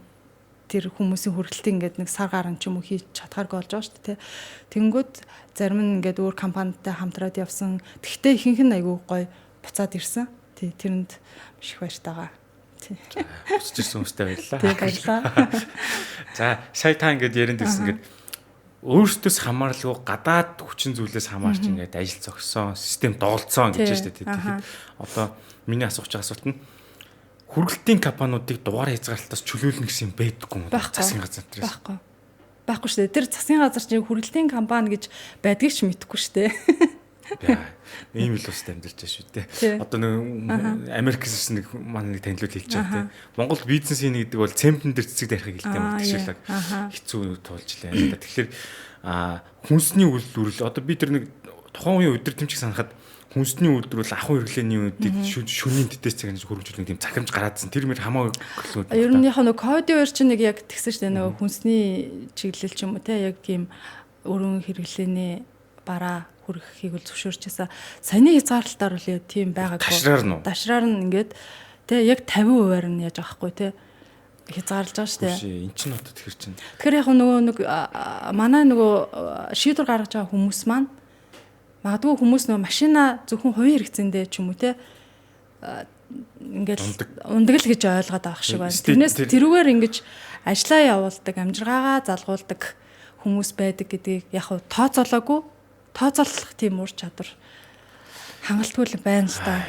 тэр хүмүүсийн хүргэлтийг ингээд нэг сар гарan ч юм уу хийж чадхааргүй болж байгаа шүү дээ. Тэнгүүд зарим нь ингээд өөр компанитай хамтраад явсан. Тэгтээ ихэнх нь айгүй гоё буцаад ирсэн. Тэрэнд маш их баяртайгаа. Буцаж ирсэн хүмүүстэй баярлалаа. Тэг баярлалаа. За сая та ингээд ярианд ирсэн ингээд өөрсдөөс хамааралгүй гадаад хүчин зүйлээс хамаарч ингээд ажил зогссон, систем доолцсон гэж байна шүү дээ. Тэгэхээр одоо миний асуух байгаа асуулт нь хүргэлтийн компаниудыг дугаар хязгаарлалтаас чөлөөлнө гэсэн юм байдаггүй юм уу? Засгийн газар төрөөс. Байхгүй шүү дээ. Тэр засгийн газар чинь хүргэлтийн компани гэж байдгийг ч мэдэхгүй шүү дээ. Ийм л ус амьдарч байгаа шүү дээ. Одоо нэг Америкээс нэг маань нэг танилуул хэлж байгаа тийм. Монгол бизнесийн гэдэг бол цементэн дээр цэцэг дарихыг хэлдэг юм шиг хэцүү туулж лээ. Тэгэхээр хүнсний үйлдвэрлэл одоо би тэр нэг тухайн үеийн өдөр тэмцэх санахад хүнсний үйлдвэр бол ахуй хэрэглээний үедийг шөнийн тэтэс цаг гэж хөрвүүлэх тийм захимж гараадсан. Тэр мөр хамаагүй гэлгүй. Ер нь яг нэг кодын үеэр чинь нэг яг тэгсэн шүү дээ. Нөгөө хүнсний чиглэл ч юм уу те яг тийм өргөн хэрэглээний бараа хүргэхийг л зөвшөөрчээсэн. Саяны хязгаарлалтаар үл тийм байгаагүй. Дашраар нь ингээд те яг 50% нь яаж байгаа хгүй те хязгаарлаж байгаа шүү дээ. Эн чинь одоо тэр чинь. Тэгэхээр яг нөгөө манай нөгөө шийдвэр гаргаж байгаа хүмүүс маань магадгүй хүмүүс нөгөө машина зөвхөн хувийн хэрэгцээндээ ч юм уу те ингээд ундаг л гэж ойлгоод байгаа шиг байна. Тэрнээс тэрүүгээр ингэж ажиллаа явуулдаг, амжиргаагаа залгуулдаг хүмүүс байдаг гэдгийг яг хав тооцоолоогүй, тооцоолох тийм ур чадвар хангалтгүй л байна л да.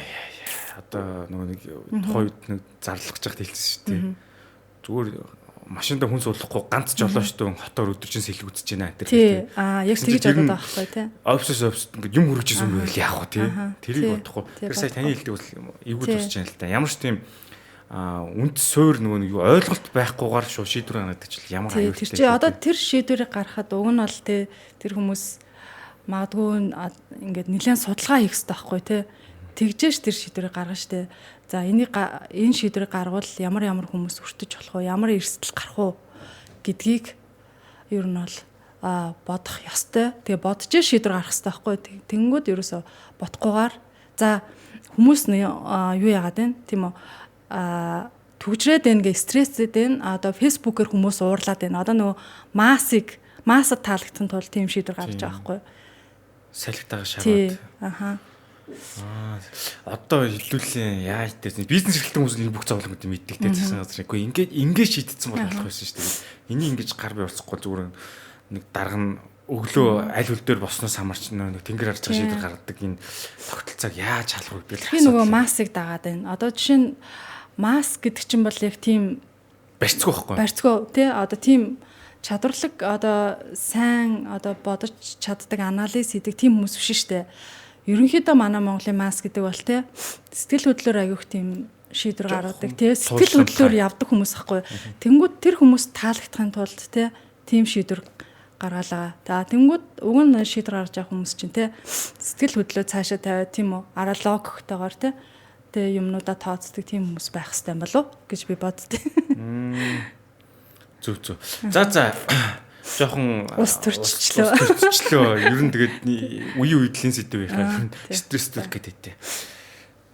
Одоо нөгөө нэг тухайн үед нэг зарлах гэж хэлсэн шүү дээ. Зүгээр машинда хүн суулгахгүй ганц жолоочтой хотоор өдөржин сэлгүүцэж байна тэр. Яг тэгж бодоод байгаа байхгүй тий. Офис ингээд юм хүргэжсэн юм байл яах вэ тий. Тэрийг бодохгүй. Тэр сая таны хэлдэг бол эвгүй тусч байна л да. Ямар ч тийм үнд суур нөгөө нэг ойлголт байхгүйгээр шууд шийдвэр гаргадаг ч ямар аюултай. Тэр чи одоо тэр шийдвэрийг гаргахад уг нь бол тий тэр хүмүүс магадгүй ингээд нэлээд судалгаа хийх хэрэгтэй байхгүй тий. Тэгжээш тэр шийдвэрийг гаргана штэ. За энэ шийдвэрийг гаргавал ямар хүмүүс хүртэж болох вэ? Ямар эрсдэл гарах вэ гэдгийг ер нь бол бодох ёстой. Тэгээ бодож шийдвэр гаргах хэрэгтэй байхгүй. Тэнгүүд ерөөсө бодохгүйгээр за хүмүүс юу яагаад вэ? Тийм үү? Түгжрээд байна гэ стрессэд байна. Одоо фэйсбүүкээр хүмүүс уурлаад байна. Одоо нөгөө массад таалагдсан тул тийм шийдвэр гаргаж байгаа байхгүй. Салхитаага шараад. Одоо хэлүүлээ яаж тийм бизнес эрхлэлтэн хүмүүс энэ бүх зовлонгуудыг мэддэг гэсэн газар. Гэхдээ ингээд шийдсэн бол болох байсан шүү дээ. Энийг ингэж гар бие урсахгүй зүгээр нэг дарга нь өглөө аль хөл дээр босноос хамаарч нэг тэнгэр харж байгаа шийдвэр гаргадаг энэ тогтолцоог яаж халах вэ гэдэг. Тэр нөгөө массыг дагаад байна. Одоо жишээ нь маск гэдэг чинь бол яг тийм барьцгүй байхгүй. Барьцгүй тий одоо тийм чадварлаг одоо сайн одоо бодож чаддаг анализ хийдэг тийм хүмүүс биш шүү дээ. Ерөнхийдөө манай Монголын маск гэдэг бол тий сэтгэл хөдлөлөөр аявуух тийм шийдвэр гаргадаг тий сэтгэл хөдлөлөөр явдаг хүмүүс ахгүй. Тэнгүүд тэр хүмүүс таалагдахын тулд тий тийм шийдвэр гаргалаа. За тэнгүүд уг нь шийдвэр гаргаж байгаа хүмүүс чинь тий сэтгэл хөдлөлөө цаашаа тавиад тийм үү араа логиктойгоор тий тэгээ юмнуудаа тооцдог тийм хүмүүс байх хэрэгтэй юм болов гэж би боддیں۔ Зүг. За жоохон ус төрчлөө. Ер нь тэгээд үе үеийн сэдв байхаар стресстэй гэдэг.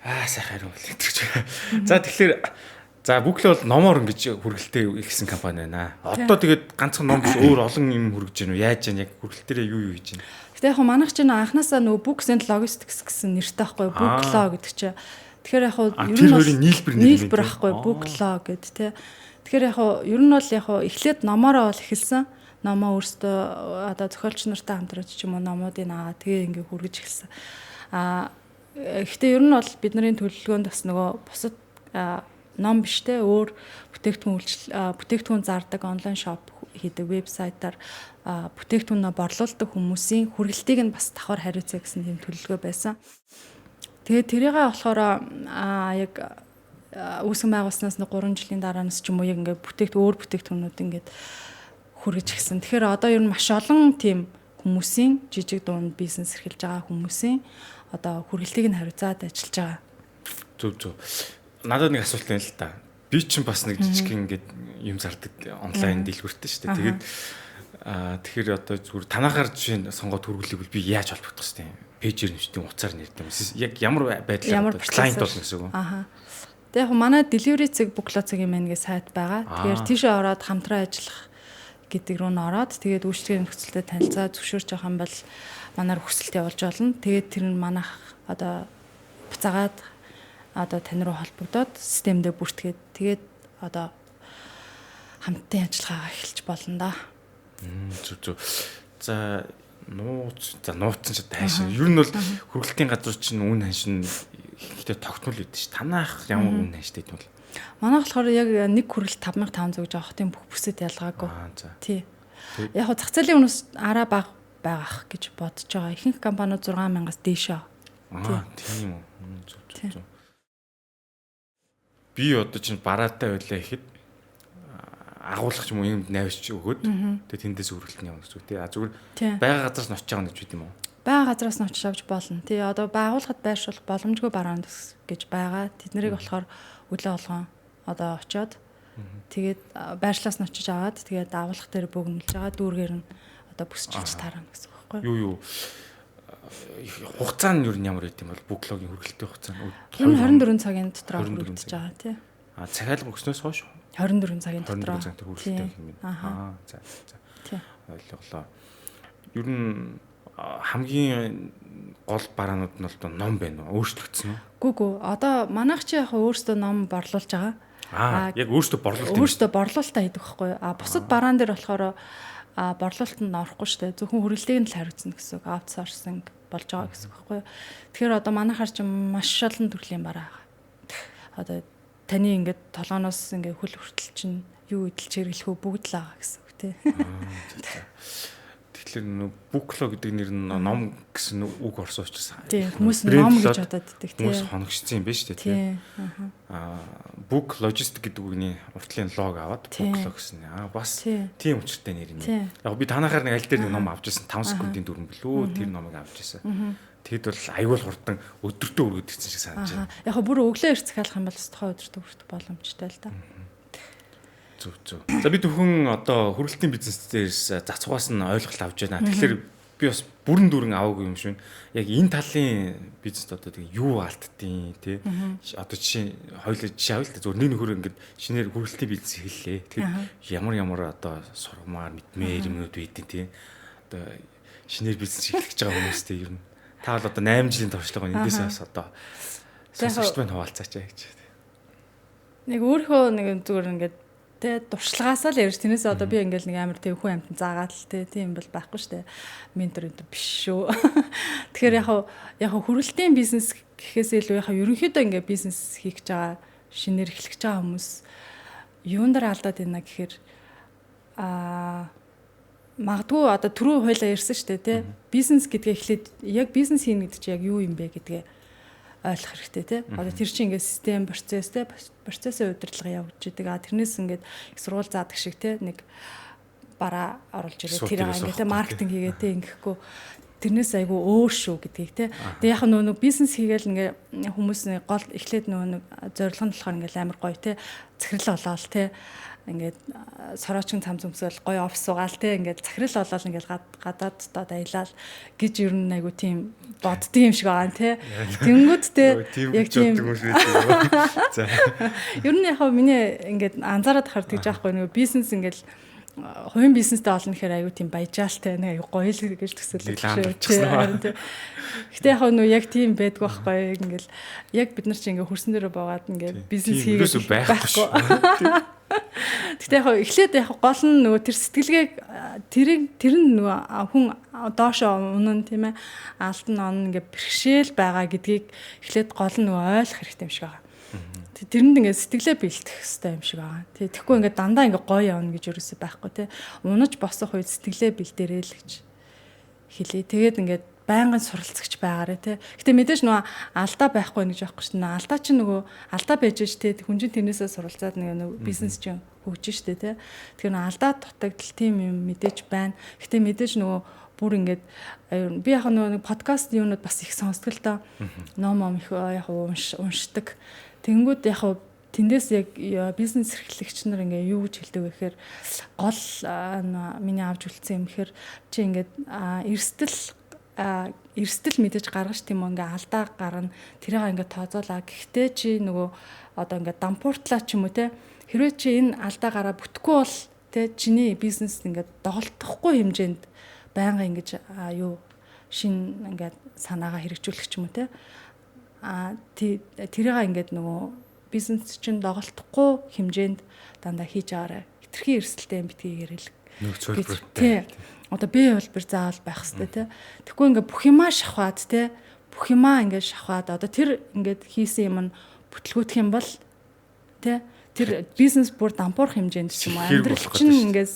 Сайхан хариу хэлдэг ч. За тэгэхээр Google бол номоор ингэж хүргэлтээ ихсэн компани байна. Одоо тэгээд ганцхан ном биш өөр олон юм хүргэж байна уу? Яаж яа яг хүргэлтээрээ юу хийж байна? Гэтэ яг манайх чинь анханасаа нөгөө Books and Logistics гэсэн нэртэй байхгүй Booklaw гэдэг чинь. Тэгэхээр яг ер нь бол нийлбэр байхгүй Booklaw гэдэг тий. Тэгэхээр яг ер нь бол яг эхлээд номоороо бол эхэлсэн. Номоо өөртөө одоо зохиолч нартай хамтраад ч юм уу номуудыг аваад тэгээ ингээ хүргэж эхэлсэн. Гэхдээ ер нь бол бидний төлөвлөгөөнд бас нөгөө бусад ном биш те өөр бүтээгдэхүүн зардаг онлайн шоп хийдэг вебсайтаар бүтээгдэхүүнээ борлуулдаг хүмүүсийн хүргэлтийг нь бас давхар хариуцъя гэсэн тийм төлөвлөгөө байсан. Тэгээд тэрийгээ болохоор яг үүсгэн байгуулснаас 3 жилийн дараанаас ч юм уу яг ингээ өөр бүтээгдэхүүнүүд ингээд хүргэж гисэн. Тэгэхээр одоо ер нь маш олон тийм хүмүүсийн жижиг дунд бизнес эрхэлж байгаа хүмүүсийн одоо хүргэлтийг нь хариуцаад ажиллаж байгаа. Зөв. Надад нэг асуулт байна л да. Би ч бас нэг жижиг ингээд юм зардаг онлайн дэлгүүртэй шүү дээ. Тэгээд тэгэхээр одоо зүгээр танахаар жишээ сонгоод хүргэлийг бол би яаж холбогдох вэ? Пэйжээр нэмжтэй уцаар нэрдэг юм. Яг ямар байдлаар клиент болно гэсэн үг. Тэгээд яг манай delivery цэг Booklaw цагийн мэн гэ сайт байгаа. Тэгэхээр тийшээ ороод хамтран ажиллах гэдэг рүү н ороод тэгээд үйлчлэгийн нөхцөлтэй танилцаа зөвшөөрч байгаа юм бол манаар хүсэлт явуулж болно. Тэгээд тэр нь манайх одоо буцаагаад одоо тань руу холбогдоод системдээ бүртгээд тэгээд одоо хамтын ажиллагаагаа эхэлж болно да. Зүг. За нууцсан ч таашаа. Ер нь бол хүргэлтийн газар чинь үн ханшин ихтэй тогтмол өгдөө ш. Танах ямар үн ханштай юм бол? Манайх болохоор яг нэг хүргэлт 5500 гэж авах тийм бүх бүсэд ялгаагүй. Тий. Яг хөө зах зээлийн үнэс араа бага байгаах гэж бодож байгаа. Ихэнх компаниуд 6000-аас дээшээ. Тийм үү. Зүг. Би одоо чинь бараатай байлаа ихэд агуулгах юм юм найвч өгөөд тэгээ тэндээс үргэлтэн явна гэсэн үг тий. Зүгээр байга газраас нь очиж байгаа гэж бид юм уу? бага газраас нь очиж авч болно. Тий одоо байгууллагад байршуулах боломжгүй бараанд гэж байгаа. Тэднийг болохоор өглөө болгон одоо очиод тэгээд байршлаас нь очиж аваад тэгээд авуулах дээр бөгнөлж байгаа дүүргээр нь одоо бүсчилж таарна гэсэн үг байхгүй юу хугацаа нь юу ямар байт юм бол бүклогийн хүргэлтийн хугацаа нь 24 цагийн дотор хүргэлж байгаа тий. Захиалга өгснөөс хойш 24 цагийн дотор хүргэлттэй юм байна. За. Ойлголоо. Ер нь хамгийн гол бараанууд нь бол ном байна уу? Өөрчлөгдсөн үү? Гүг. Одоо манайх чи яг өөрсдөө ном борлуулж байгаа. Яг өөрсдөө борлуулалт юм. Өөрсдөө борлуулалтаа хийдэг байхгүй. Бусад бараан дээр болохоор борлуулалтанд орохгүй шүү дээ. Зөвхөн хүрээлтийг нь л хариуцна гэсэн үг. Аутсорсинг болж байгаа гэсэн үг байхгүй. Тэгэхээр одоо манайхаар ч маш олон төрлийн бараа байгаа. Одоо таны ингээд толгооноос ингээд хөл хүртэл чинь юу идэлж хэрэглэх үү бүгд л байгаа гэсэн үг тий. Тэгэхээр бүкло гэдэг нэр нь ном гэсэн үг орсон учраас хүмүүс ном гэж бодоод идэх тий. Хүмүүс хоногчсон юм байна шүү дээ тий. Book logistic гэдэг үгний уртлын лог аваад бүкло гэсэн. Бас тийм учиртай нэр юм. Яг би танахаар нэг аль дээр нэг ном авч ирсэн 5 секундын дүрэн билүү тэр номыг авч ирсэн. Тэгэд бол аюул хурдан өдөртөө өргөд ирсэн шиг санаж байна. Яг бүр өглөө эрт захиалах юм бол тохой өдөртөө хүрэх боломжтой л да. Зүг. За би зөвхөн одоо хүрээлтийн бизнес дээрээс зацгаас нь ойлголт авч байна. Тэгэхээр би бас бүрэн дүрэн аваагүй юм шин. Яг энэ талын бизнест одоо тэгээ юу алдтiin тий. Одоо жишээ хоёул жишээ авъя л да. Зөв нэг нөхөр ингээд шинээр хүрээлтийн бизнес эхэллээ. Тэгэхээр ямар одоо сургамаар мэдмээр юмнууд байдیں۔ Тий. Одоо шинээр бизнес эхлэх гэж байгаа хүмүүстэй ер нь та бол одоо 8 жилийн туршлага байна. Эндээс бас одоо сонсогчд маань хаваалцаач гэж. Нэг өөрөө нэг зүгээр ингээд тэ дуршлагаасаа л ярьж тэрнээс одоо би ингээл нэг амар төвхөн амтан заагаад л тийм бол байхгүй штэ. Ментор энэ биш шүү. Тэгэхээр яг хүрээлтийн бизнес гэхээс илүү яг ерөнхийдөө ингээ бизнес хийх гэж байгаа шинээр эхлэх гэж байгаа хүмүүс юун дээр алдаад байна гэхээр магадгүй одоо түрүү хойлоо ярьсан штэ тий. Бизнес гэдгээ эхлээд яг бизнес хийнэ гэдэг чинь яг юу юм бэ гэдгээ ойлгох хэрэгтэй тий. Одоо тэр чинь ингээд систем процесс тий. Процессын удирдлага явуулж идэг. Тэрнээс ингээд их сургууль заадаг шиг тий нэг бараа оруулж ирээ тэр ингээд маркетинг хийгээ тий ингэхгүй тэрнээс айгүй өөр шүү гэдгийг тий. Тэгээ яг нөгөө бизнес хийгээл ингээ хүмүүс гол эхлээд нөгөө зорилго нь болохоор ингээл амар гоё тий. Захирал болоод тий. Ингээд сороочин цам зүмсгэл гоё офис суугаал те ингээд захирал болол ингээд гадаад доод аялал гэж ер нь айгу тийм боддгийм шиг байгаа те. Тэнгүүд те яг тийм за ер нь яг миний ингээд анзаараад хахаар тэгж яахгүй нэг бизнес ингээд хувийн бизнестэй олно гэхээр айгу тийм баяжаалтай нэг айгу гоё л гэж төсөөлөж шүү. Гэтэ яг яг тийм байдгүй байхгүй ингээд яг бид нар чи ингээд хөрсөн дээрээ бooгаад ингээд бизнес хийгээд байхгүй. Гэтэ яг эхлээд яг гол нь нөгөө тэр сэтгэлгээг тэр нь нөгөө хүн доошоо унан тийм ээ алтан он ингээ бэрхшээл байгаа гэдгийг эхлээд гол нь нөгөө ойлгох хэрэгтэй юм шиг байгаа. Тэрэнд ингээ сэтгэлээ бэлтэх хэрэгтэй юм шиг байгаа. Тэгэхгүй ингээ дандаа ингээ гоё явна гэж юусэн байхгүй тий. Унаж босох үед сэтгэлээ бэлдээрэй л гэж хэлээ. Тэгээд ингээ байнгын суралцагч байгаарэ тий. Гэтэ мэдээж нөгөө алдаа байхгүй гэж байхгүй шин. Алдаа чинь нөгөө алдаа байж ш тий. Хүн чинь тэрнээсээ суралцаад нөгөө бизнес чинь хөгжиж штэ тий. Тэгэхээр нөгөө алдаа дутагдал тийм юм мэдээж байна. Гэтэ мэдээж нөгөө бүр ингээд би яг нөгөө подкаст юунууд бас их сонсдог л доо. Ном их яг уншдаг. Тэнгүүд яг тэндээс яг бизнес эрхлэгч нар ингээ юу гэж хэлдэг вэ гэхээр гол миний авч үлдсэн юм гэхээр чи ингээд эрсдэл мэдээж гаргаж тийм ингээ алдаа гарна тэрийг ингээ тооцоолаа гэхдээ чи нөгөө одоо ингээ дампууртлаа ч юм уу те хэрвээ чи энэ алдаа гараа бүтэхгүй бол те чиний бизнес ингээ доголдохгүй хэмжээнд байнга ингэж юу шин ингээ санаагаа хэрэгжүүлэх ч юм уу те тэрийг ингээ нөгөө бизнес чинь доголдохгүй хэмжээнд дандаа хийж аваарай хитрхи эрсдэлтэй битгий хэрэглэх нөхцөлбөртэй одоо бие хэлбэр заавал байх хэрэгтэй тий. Тэгэхгүй ингээ бүх юмаа шахаад тий. Бүх юмаа ингээ шахаад одоо тэр ингээд хийсэн юм нь бүтлгүүтэх юм бол тий. Тэр бизнес бүр дампуурах хэмжээнд ч юм уу амьдрал чинь ингээ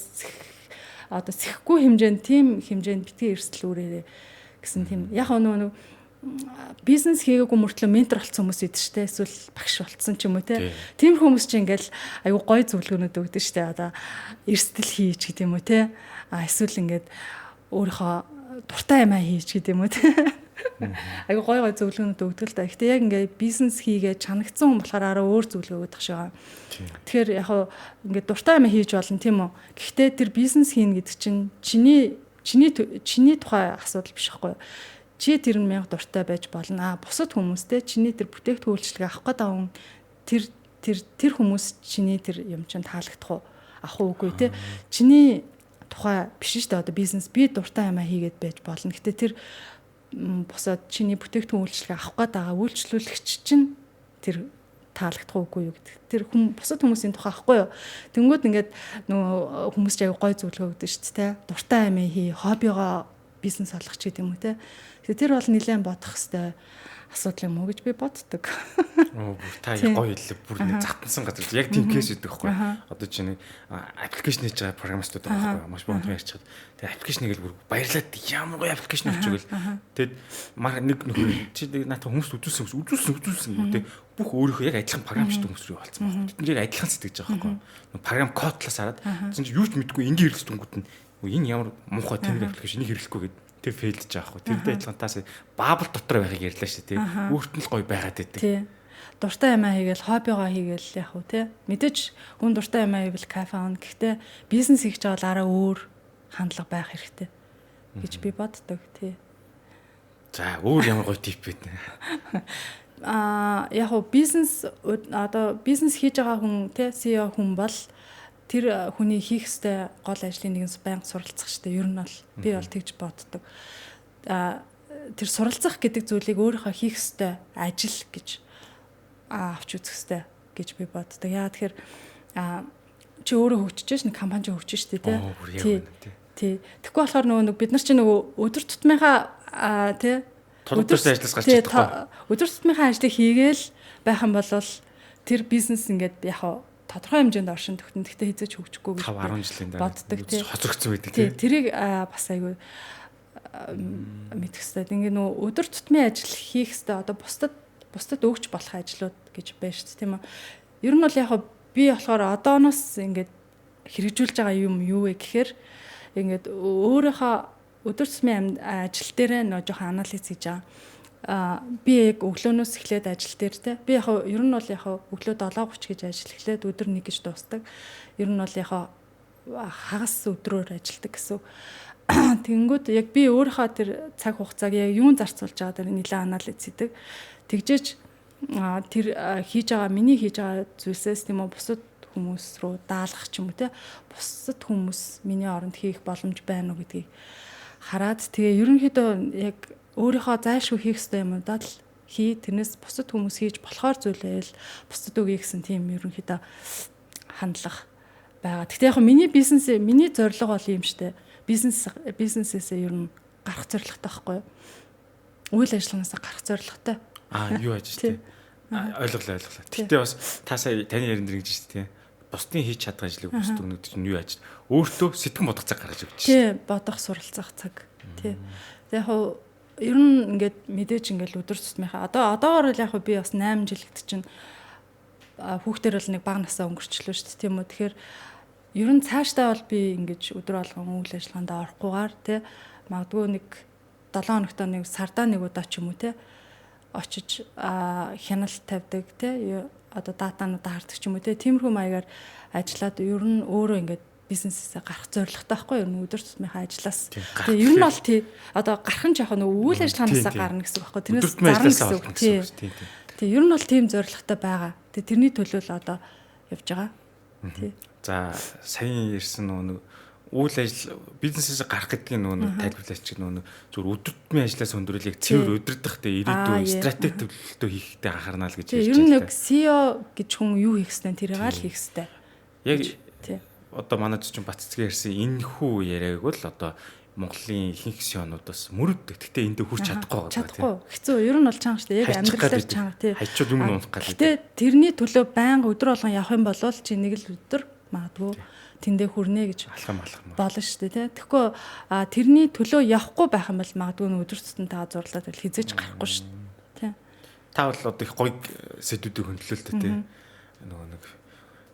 одоо сэхгүй хэмжээнд тийм хэмжээнд битгий эрсдэл үүрээрээ гэсэн тийм яг нөгөө бизнес хийгээгүй мөртлөө ментор болсон хүмүүс идэв штэ эсвэл багш болсон ч юм уу те. Тийм хүмүүс чинь ингээл айгу гой зөвлөгөөнүүд өгдөг штэ одоо эрсдэл хийж гэдэг юм уу те. Эсвэл ингээд өөрийнхөө дуртай юм хийж гэдэг юм уу те. Айгу гой зөвлөгөөнүүд өгдөг л та. Гэхдээ яг ингээд бизнес хийгээ чанагдсан хүн болохоор араа өөр зөвлөгөө өгдөг шиг байгаа. Тэгэхээр яг ингээд дуртай юм хийж болно тийм үү. Гэхдээ тэр бизнес хийнэ гэдэг чинь чиний тухай асуудал биш байхгүй юу? Чи тэр нь мянга дуртай байж болно. Бусад хүмүүстэй чиний тэр бүтээгдэхүүн үйлчлэгээ авах гэдэг хүн тэр хүмүүс чиний тэр юм чинь таалагдах уу? Ах уугүй те. Чиний тухай биш шүү дээ. Одоо бизнес би дуртай юм хийгээд байж болно. Гэтэ тэр бусад чиний бүтээгдэхүүн үйлчлэгээ авах гээд байгаа үйлчлүүлэгч чинь тэр таалагдах уугүй юу гэдэг. Тэр бусад хүмүүсийн тухай ахгүй юу. Тэнгүүд ингээд нөгөө хүмүүс ч аяг гой зөвлөгөө өгдөө шүү дээ. Дуртай юм хий, хоббигоо бизнес болгох ч гэдэг юм уу те. Тэр бол нэлээд бодох хэвээр асуудал юм уу гэж би боддог. Оо та гоё хэллээ. Бүр нэг затансан газар яг тийм кейс үүдэг байхгүй. Одоо чи нэг аппликейшн хийж байгаа программистууд байгаа байхгүй. Маш бонтон ярьчихад. Тэгээ аппликейшн гээл бүр баярлаад ямар гоё аппликейшн авчихвал. Тэгэд нэг нөхөр чи наата хүмүүст үзүүлсэн гэдэг бүх өөрийнхөө яг адилхан програмчтай хүмүүс рүү болцсон байна. Тэд нэр адилхан сэтгэж байгаа байхгүй. Програм кодлаас хараад чинь юу ч мэдгүй ингээ хэрэглэстэнгүүд нь энэ ямар муухай тэмдэг аппликейшн энийг хэрэглэхгүй гэдэг тэр фейлдэж байгаа хгүй. Тэрдээ адилхантаас баабл дотор байхыг ярьлаа шүү дээ. Өөрт нь л гоё байгаад байдаг. Тий. Дуртай юм хийгээл, хоббигоо хийгээл яг уу тий. Мэдээж хүн дуртай юм хийвэл кафе аавна. Гэхдээ бизнес хийж байгаа бол араа өөр хандлага байх хэрэгтэй гэж би боддог тий. За өөр ямар гоё тип бэ? Яг уу бизнес одоо бизнес хийж байгаа хүн тий CEO хүн бол тэр хүний хийх ёстой гол ажлын нэгэн байнга суралцах штэ. Ер нь бол би бол тэгж боддог. Тэр суралцах гэдэг зүйлийг өөрийнхөө хийх ёстой ажил гэж авч үзэх ёстой гэж би боддог. Яа тэгэхээр чи өөрөө хөгжиж нэг компани хөгжиж штэ тий. Тий. Тэгэхгүй болохоор нөгөө бид нар чи нөгөө өдөр тутмынхаа тий өдөртөө ажиллаж гарч чадахгүй. Өдөр тутмынхаа ажлыг хийгээл байх юм бол тэр бизнес ингээд яг тодорхой хэмжээнд оршин тогтно. Гэхдээ хязгаарч хөгжихгүй гэж 5-10 жилийн дараа боддог тий. Хоцрогдсон байдаг тий. Тэрийг бас айгүй мэдэх хэрэгтэй. Ингээ нөө өдөр тутмын ажил хийх хэрэгтэй. Одоо бусдад өгч болох ажлууд гэж байна шүү дээ тийм үү. Ер нь бол яг би болохоор одооноос ингээд хэрэгжүүлж байгаа юм юу вэ гэхээр ингээд өөрийнхөө өдөр тутмын ажил дээрээ нөө жоохон анализ хийж байгаа. Би яг өглөөнөөс эхлээд ажил дээр те би яг ер нь бол яг өглөө 7:30 гэж ажил эхлээд өдөр 1 гэж дуустдаг. Ер нь бол яг хагас өдрөөр ажилдаг гэсэн. Тэнгүүд яг би өөрийнхөө тэр цаг хугацааг яг юун зарцуулж байгаа дээр нэлээд анализ хийдэг. Тэгжээч тэр миний хийж байгаа зүйлсээс тийм үү бусад хүмүүс рүү даалгах ч юм уу те бусад хүмүүс миний оронд хийх боломж байна уу гэдгийг хараад тэгээ ерөнхийдөө яг өөрийнхөө зайлшгүй хийх ёстой юмудаа л тэрнээс бусад хүмүүс хийж болохоор зүйлээл бусад өгье гэсэн тийм ерөнхийдөө хандлага байгаа. Гэхдээ яг миний зорилго бол юм штэ. Бизнесээсээ ер нь гарах зорилготой байхгүй юу? Үйл ажиллагаанаас гарах зорилготой. Юу ажиж тий. Ойлголоо. Гэхдээ бас та сая таны ярин дээр гэж штэ тий. Бусдын хийж чадах ажлыг бусд өгнөд чинь юу ажиж өөртөө сэтгэн бодох цаг гаргаж өгч штэ. Тий, бодох суралцах цаг. Тий. Яг ер нь ингээд мэдээж ингээд өдөр тутмынхаа одоогоор л яг би бас 8 жилд чинь хүүхдэр бол нэг бага насаа өнгөрчлөө шүү дээ тийм үү. Тэгэхээр ер нь цаашдаа бол би ингээд өдөр болгон үйл ажиллагаанд орохгүйгээр тий магадгүй нэг 7 хоногт нэг сардаа нэг удаа ч юм уу тий очиж хяналт тавьдаг тий одоо датануудаа хардаг ч юм уу тий тиймэрхүү маягаар ажиллаад ер нь өөрөө ингээд бизнесээс гарах зорилготой байхгүй юу өдөр тутмынхаа ажлаас. Тэгээ ер нь бол тий одоо гарах нь жоохон үйл ажиллагаанаас гарна гэсэн үг байхгүй. Тэрнээс зарна гэсэн үг тий. Тэгээ ер нь бол тийм зорилготой байгаа. Тэгээ тэрний төлөө л одоо явж байгаа. Тий. За саяхан ирсэн нөгөө үйл ажил бизнесээс гарах гэдгийг нөгөө тайлбарлаач чинь нөгөө зөв өдөр тутмын ажлаас өндөрлийг цэвэр өдөрдох тэ ирээдүйн стратеги төлөвлөлтөө хийхдээ анхаарна л гэж ярьж байна. Ер нь нэг CEO гэж хүн юу хийх ёстой тэрийг л хийх ёстой. Яг одоо манай чинь Баццгийн ярьсан энэ хүү яриаг бол одоо Монголын ихэнх сионуудаас мөрөгдөг. Гэтэ энд хүрч чадахгүй байгаа тийм. Хэцүү. Ер нь бол чанга шүү дээ. Яг амьдралаар чанга тийм. Хайчууд юм унах гал. Гэтэ тэрний төлөө байнга өдөр болгон явах юм бол чи нэг л өдөр магадгүй тэндээ хүрнэ гэж болно шүү дээ тийм. Тэгэхгүй тэрний төлөө явахгүй байх юм бол магадгүй өдөр тутмын та зурлаад хизээж гарахгүй шүү дээ. Тийм. Та бол одоо их гоё сэдвүүдийг хөндлөлтөө тийм. Нөгөө нэг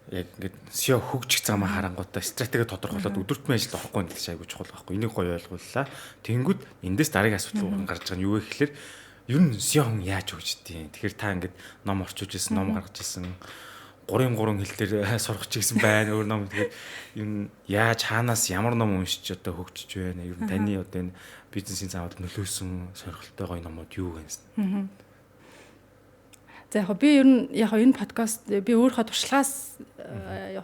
яг ингээд SEO хөгжих замаа харангуйтаа стратеги тодорхойлоод өдөртмөн ажилд орохгүй нэг л айгүй чухал байхгүй. Энийг гоё ойлгууллаа. Тэнгүүд эндээс дараагийн асуудал гарч байгаа нь юу вэ гэхээр ер нь SEO хүн яаж хөгждөг. Тэгэхээр та ингээд ном орчуулж ирсэн, ном гаргаж ирсэн, 3 хэл дээр сурах ч гэсэн байна. Өөр ном тэгээд ер нь яаж хаанаас ямар ном уншиж одоо хөгжиж байна. Ер нь таны одоо энэ бизнесийн заавал нөлөөсөн сонирхолтой гоё номууд юу гэсэн. За яг би ер нь яг энэ подкаст би өөрийнхөө туршлагаас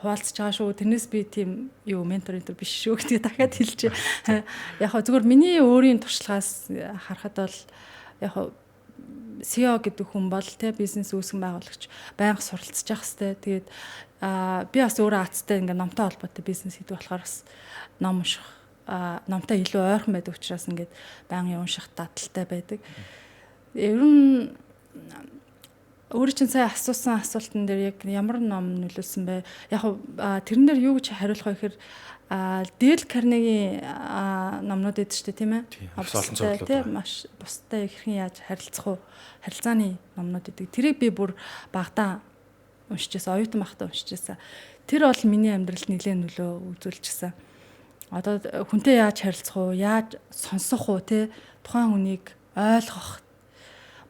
хуваалцаж байгаа шүү. Тэрнээс би тийм юу ментор биш шүү гэдгийг дахиад хэлж. Яг зүгээр миний өөрийн туршлагаас харахад бол яг SEO гэдэг хүн бол те бизнес үүсгэн байгуулагч байнга суралцж явах хэрэгтэй. Тэгээд би бас өөрөө Аацтай ингээ номтой холбоотой бизнес хийдэг болохоор бас ном унших номтой илүү ойрхон байдаг учраас ингээд байнгын унших дадалтай байдаг. Ер нь өөрөө чинь сая асуусан асуултан дээр яг ямар ном нөлөөлсөн бэ? Яг тэрэн дээр юу гэж хариулах вэ гэхээр Дейл Карнегийн номнууд эд ч тийм ээ. Маш бусдаа хэрхэн яаж харилцах уу? Харилцааны номнууд эдэг. Тэрийг би бүр багтаа уншижсэн, оюутан багтаа уншижсэн. Тэр бол миний амьдралд нэлээд нөлөө үзүүлчихсэн. Одоо хүнтэй яаж харилцах уу? Яаж сонсох уу? Тэ тухайн хүнийг ойлгох.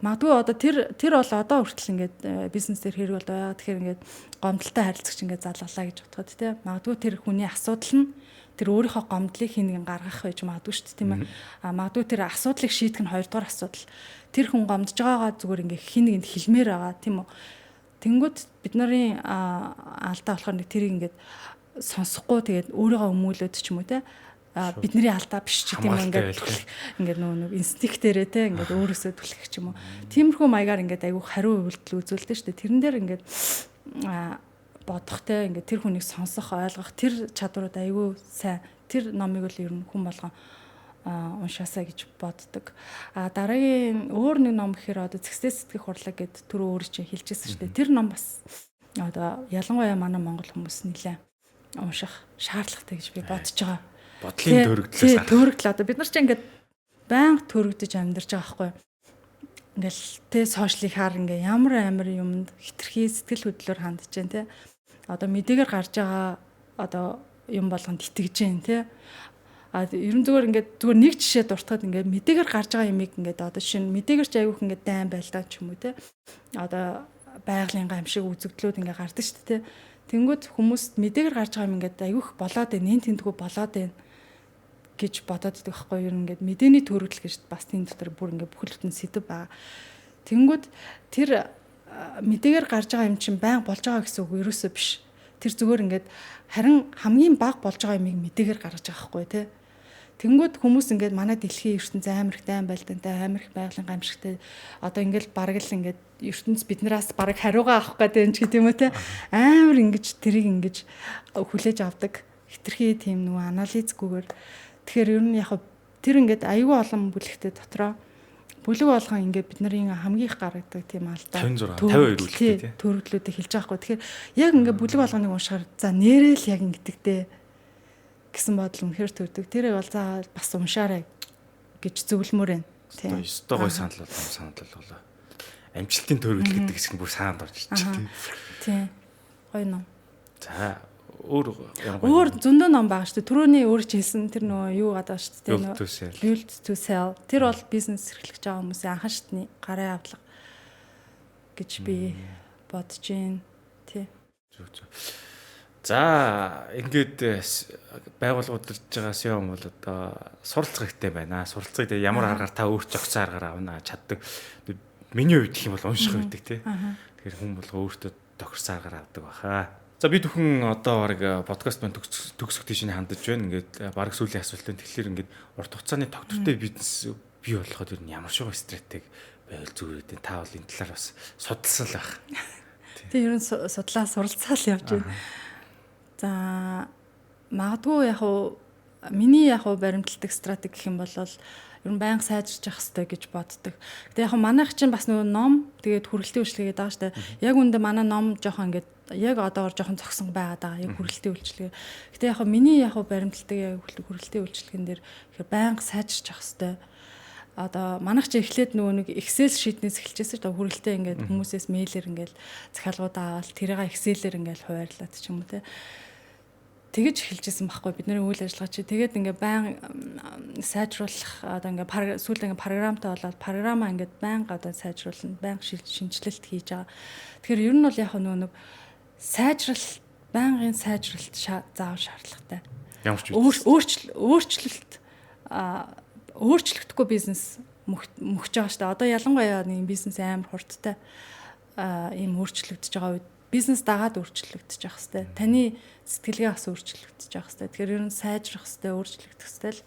Магадгүй одоо тэр бол одоо хүртэл ингээд бизнес дээр хэрэг бол байгаа. Тэгэхээр ингээд гомдолтой харилцагч ингээд залгалаа гэж бодоход тийм. Магадгүй тэр хүний асуудал нь тэр өөрийнхөө гомдлыг хин нэгэн гаргах байж магадгүй шүү дээ тийм ээ. Магадгүй тэр асуудлыг шийдэх нь хоёрдугаар асуудал. Тэр хүн гомдж байгаагаа зүгээр ингээд хин нэгэнд хэлмээр байгаа тийм үү. Тэнгүүд бид нарын алдаа болохоор нэг тэрийг ингээд сонсохгүй тэгээд өөрийгөө өмүүлээд ч юм уу тийм. Бидний алдаа биш ч тийм ингээд нөгөө инстинктээрээ те ингээд өөрөөсөө түлхэх ч юм уу. Тиймэрхүү маягаар ингээд айгүй хариу үйлдэл үзүүлдэг шүү дээ. Тэрэн дээр ингээд бодох те ингээд тэр хүнийг сонсох, ойлгох тэр чадварууд айгүй сайн. Тэр номыг л ер нь хүн болгон уншаасаа гэж боддог. Дараагийн өөр нэг ном гэхээр одоо Success сэтгэх хурлаг гэд түр өөр чинь хэлжсэн шүү дээ. Тэр ном бас одоо ялангуяа манай монгол хүмүүс нэлээ унших шаардлагатай гэж би бодож байгаа. Бодлын төрөгдлөөс төрөгдөл одоо бид нар ч ингээд байнга төрөгдөж амьдарч байгаа байхгүй. Ингээл тэ сошиалыг хаар ингээ ямар амар юмд хитрхи сэтгэл хөдлөлөөр хандж जैन тэ. Одоо мэдээгээр гарч байгаа одоо юм болгонд итгэж जैन тэ. Ерөн зүгээр ингээд зүгээр нэг жишээ дуртахад ингээд мэдээгээр гарч байгаа юмыг ингээд одоо шинэ мэдээгээр ч айгүйх ингээд дайн байлдаа ч юм уу тэ. Одоо байгалийн гамшиг үзэгдлүүд ингээд гардаг шүү дээ тэ. Тэнгүүд хүмүүст мэдээгээр гарч байгаа юм ингээд айгүйх болоод байна. Нин тэнтгүү болоод байна гэж бодоод идэх байхгүй юу ингээд мэдээний төрөлт гэж бас тийм дотор бүр ингээд бүхэл бүтэн сэдв байгаа. Тэнгүүд тэр мэдээгээр гарч байгаа юм чинь байнга болж байгаа гэсэн үг ерөөсөө биш. Тэр зүгээр ингээд харин хамгийн бага болж байгаа юмыг мэдээгээр гаргаж байгаа байхгүй тий. Тэнгүүд хүмүүс ингээд манай дэлхийн ертөнц амар их дайн байлдантай амар их байгалийн гамшигтай одоо ингээд бараг л ингээд ертөнц биднээс бараг хариугаа авах гэдэг юм ч гэдэм үү тий. Амар ингэж тэрийг ингэж хүлээж авдаг. Хитрхи тийм нөгөө анализгүйгээр тэгэхээр ер нь яг тэр ингээд аюул олон бүлэгтэй дотроо бүлэг болгон ингээд бид нарын хамгийн их гаргадаг тийм алдаа 52 бүлэгтэй төрөлдлүүдийг хэлж байгаа хгүй. Тэгэхээр яг ингээд бүлэг болгоныг уншихаар за нэрэл яг ингэдэгтэй гэсэн бодол үнэхээр төрдөг. Тэрийг бол за бас уншаарай гэж зөвлөмөр байна. Тийм. Өстой гой санал болоо. Амжилтын төрөлд гэдэг хэсэг нь бүр саанд орж ирж байна. Тийм. Гоё ном. За өөр зөндөө ном байгаа шүү дээ. Түрүүний өөр ч хэлсэн тэр нөгөө юу гадаг шүү дээ. Build to sell. Тэр бол бизнес эрхлэж байгаа хүмүүсийн анхан шатны гарын авлага гэж би бодож байна. Тий. За ингээд байгууллагуудж байгаа SEO бол одоо суралцах хэрэгтэй байна. Суралцахыг ямар аргаар та өөрч зохицсон аргаар авна чаддаг. Миний хувьд гэх юм бол унших байдаг тий. Тэгэхээр хүн болго өөртөө тохирсон аргаар авдаг баха. За би бүхэн одоо баг подкаст маань төгсөх тийш хандаж байна. Ингээд баг сүүлийн асуултанд тэгэхээр ингээд урт хугацааны тогтвортой бизнес бий болоход ер нь ямар шиг стратеги байвал зүгээр үү? Та бол энэ талаар бас судалсан л байх. Тэг ер нь судлаа суралцаал явж байна. За магадгүй яг уу миний яг уу баримтлагдаг стратеги гэх юм бол ер нь байнга сайжирч явах хэрэгтэй гэж боддог. Гэтэ яг манайх чинь бас нөгөө ном тэгээд хүрээлтийн үйлчлэгээ байгаа штэ. Яг үндэ манай ном жоохон ингээд яг одоогор жоохон зогсон байгаад байгаа. Яг хүрээлтийн үйлчлэгээ. Гэтэ яг миний яг баримтлагдаг яг хүрээлтийн үйлчлэгэн дээр байнга сайжирч явах хэрэгтэй. одоо манайх ч эхлээд нөгөө нэг Excel sheet-нээс эхэлчихсэн шүү дээ. Хүрэлтээ ингээд хүмүүсээс мэйлэр ингээд захиалгуудаа аваад тэрийг Excel-ээр ингээд хуваарлаад ч юм уу те. Тэгэж эхэлжсэн байхгүй бидний үйл ажиллагаа чи. Тэгээд ингээд байн сайжруулах одоо ингээд сүүл ингээд програмтай болоод програмаа ингээд байн одоо сайжруулна, байн шинжилэлт хийж байгаа. Тэгэхээр ер нь бол яг нөгөө нэг сайжралт, байнгын сайжралт заавал шаардлагатай. Ямар ч өөрчлөгдөхгүй бизнес мөхж байгаа шүү дээ. Одоо ялангуяа нэг бизнес амар хурдтай ийм өөрчлөгдөж байгаа үед бизнес дагаад өөрчлөгдөж явах хэрэгтэй. Таны сэтгэлгээ бас өөрчлөгдөж явах хэрэгтэй. Тэгэхээр ер нь сайжрах хэрэгтэй, өөрчлөгдөх хэрэгтэй л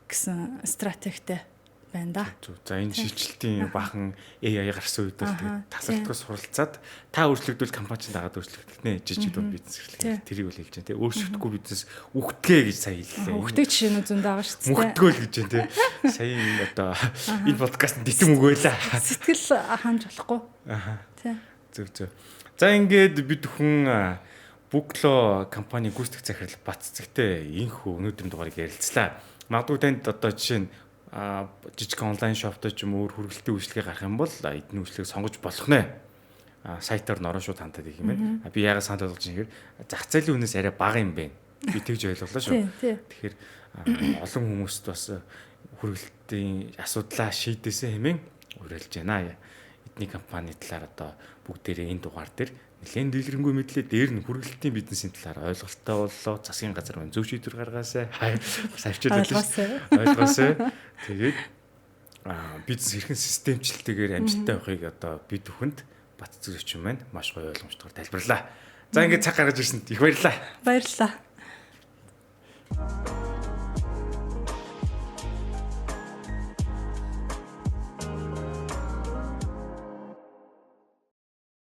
гэсэн стратегтэй байна да. За энэ шилжилтийн бахан AI гарсан үед л тасралтгаас суралцаад та өөрчлөгдвөл компани чинь дагаад өөрчлөгдөх нэ жижиг дунд бизнес эхлэх. Тэрийг бол хэлж байна те. Өөрчлөгдөхгүй бизнес үгтгэ гэж сая хэллээ. Үгтэг жишээнүүд зөнд байгаа шүү дээ. Үгтгөө л гэж байна те. Сая одоо энэ подкаст дэтэм үгөөлаа. Сэтгэл хаамж болохгүй. Тий. Зөв. За ингээд бид хүн Bookloo компани гүйцэтгэх захирал Баццэгтэй инхүү өнөөдрийн дугаарыг ярилцлаа. Магадгүй танд одоо жишээ нь жижиг онлайн шоптой ч юм уу хүргэлтийн үйлчлэгээ гарах юм бол эдний үйлчлэгийг сонгож болох нэ. Сайтаар н орон шууд хандаад их юм байна. Би яагаад санал болгож юм хэрэг зах зээлийн үнээс арай бага юм бэ. Би тэгж ойлголоо шүү. Тэгэхээр олон хүмүүст бас хүргэлтийн асуудлаа шийдээсэ хэмээн уриалж байна. Эдний компани талаар одоо бүгдээрээ энэ дугаар дээр нэлээд дэлгэрэнгүй мэдлээ дээр нь хүргэлтийн бизнесийн талаар ойлголттой боллоо. Засгийн газар зөв шийдвэр гаргаасай. Бас авчирдаг шүү. Ойлгоосай. Тэгээд бизнес хэрхэн системчлэлтэйгээр амжилттай байхыг одоо бид бүхэнд Баццэг зочин маань маш гоё ойлгомжтойгоор тайлбарлаа. За ингээд цаг гаргаж ирсэнд их баярлалаа. Баярлалаа.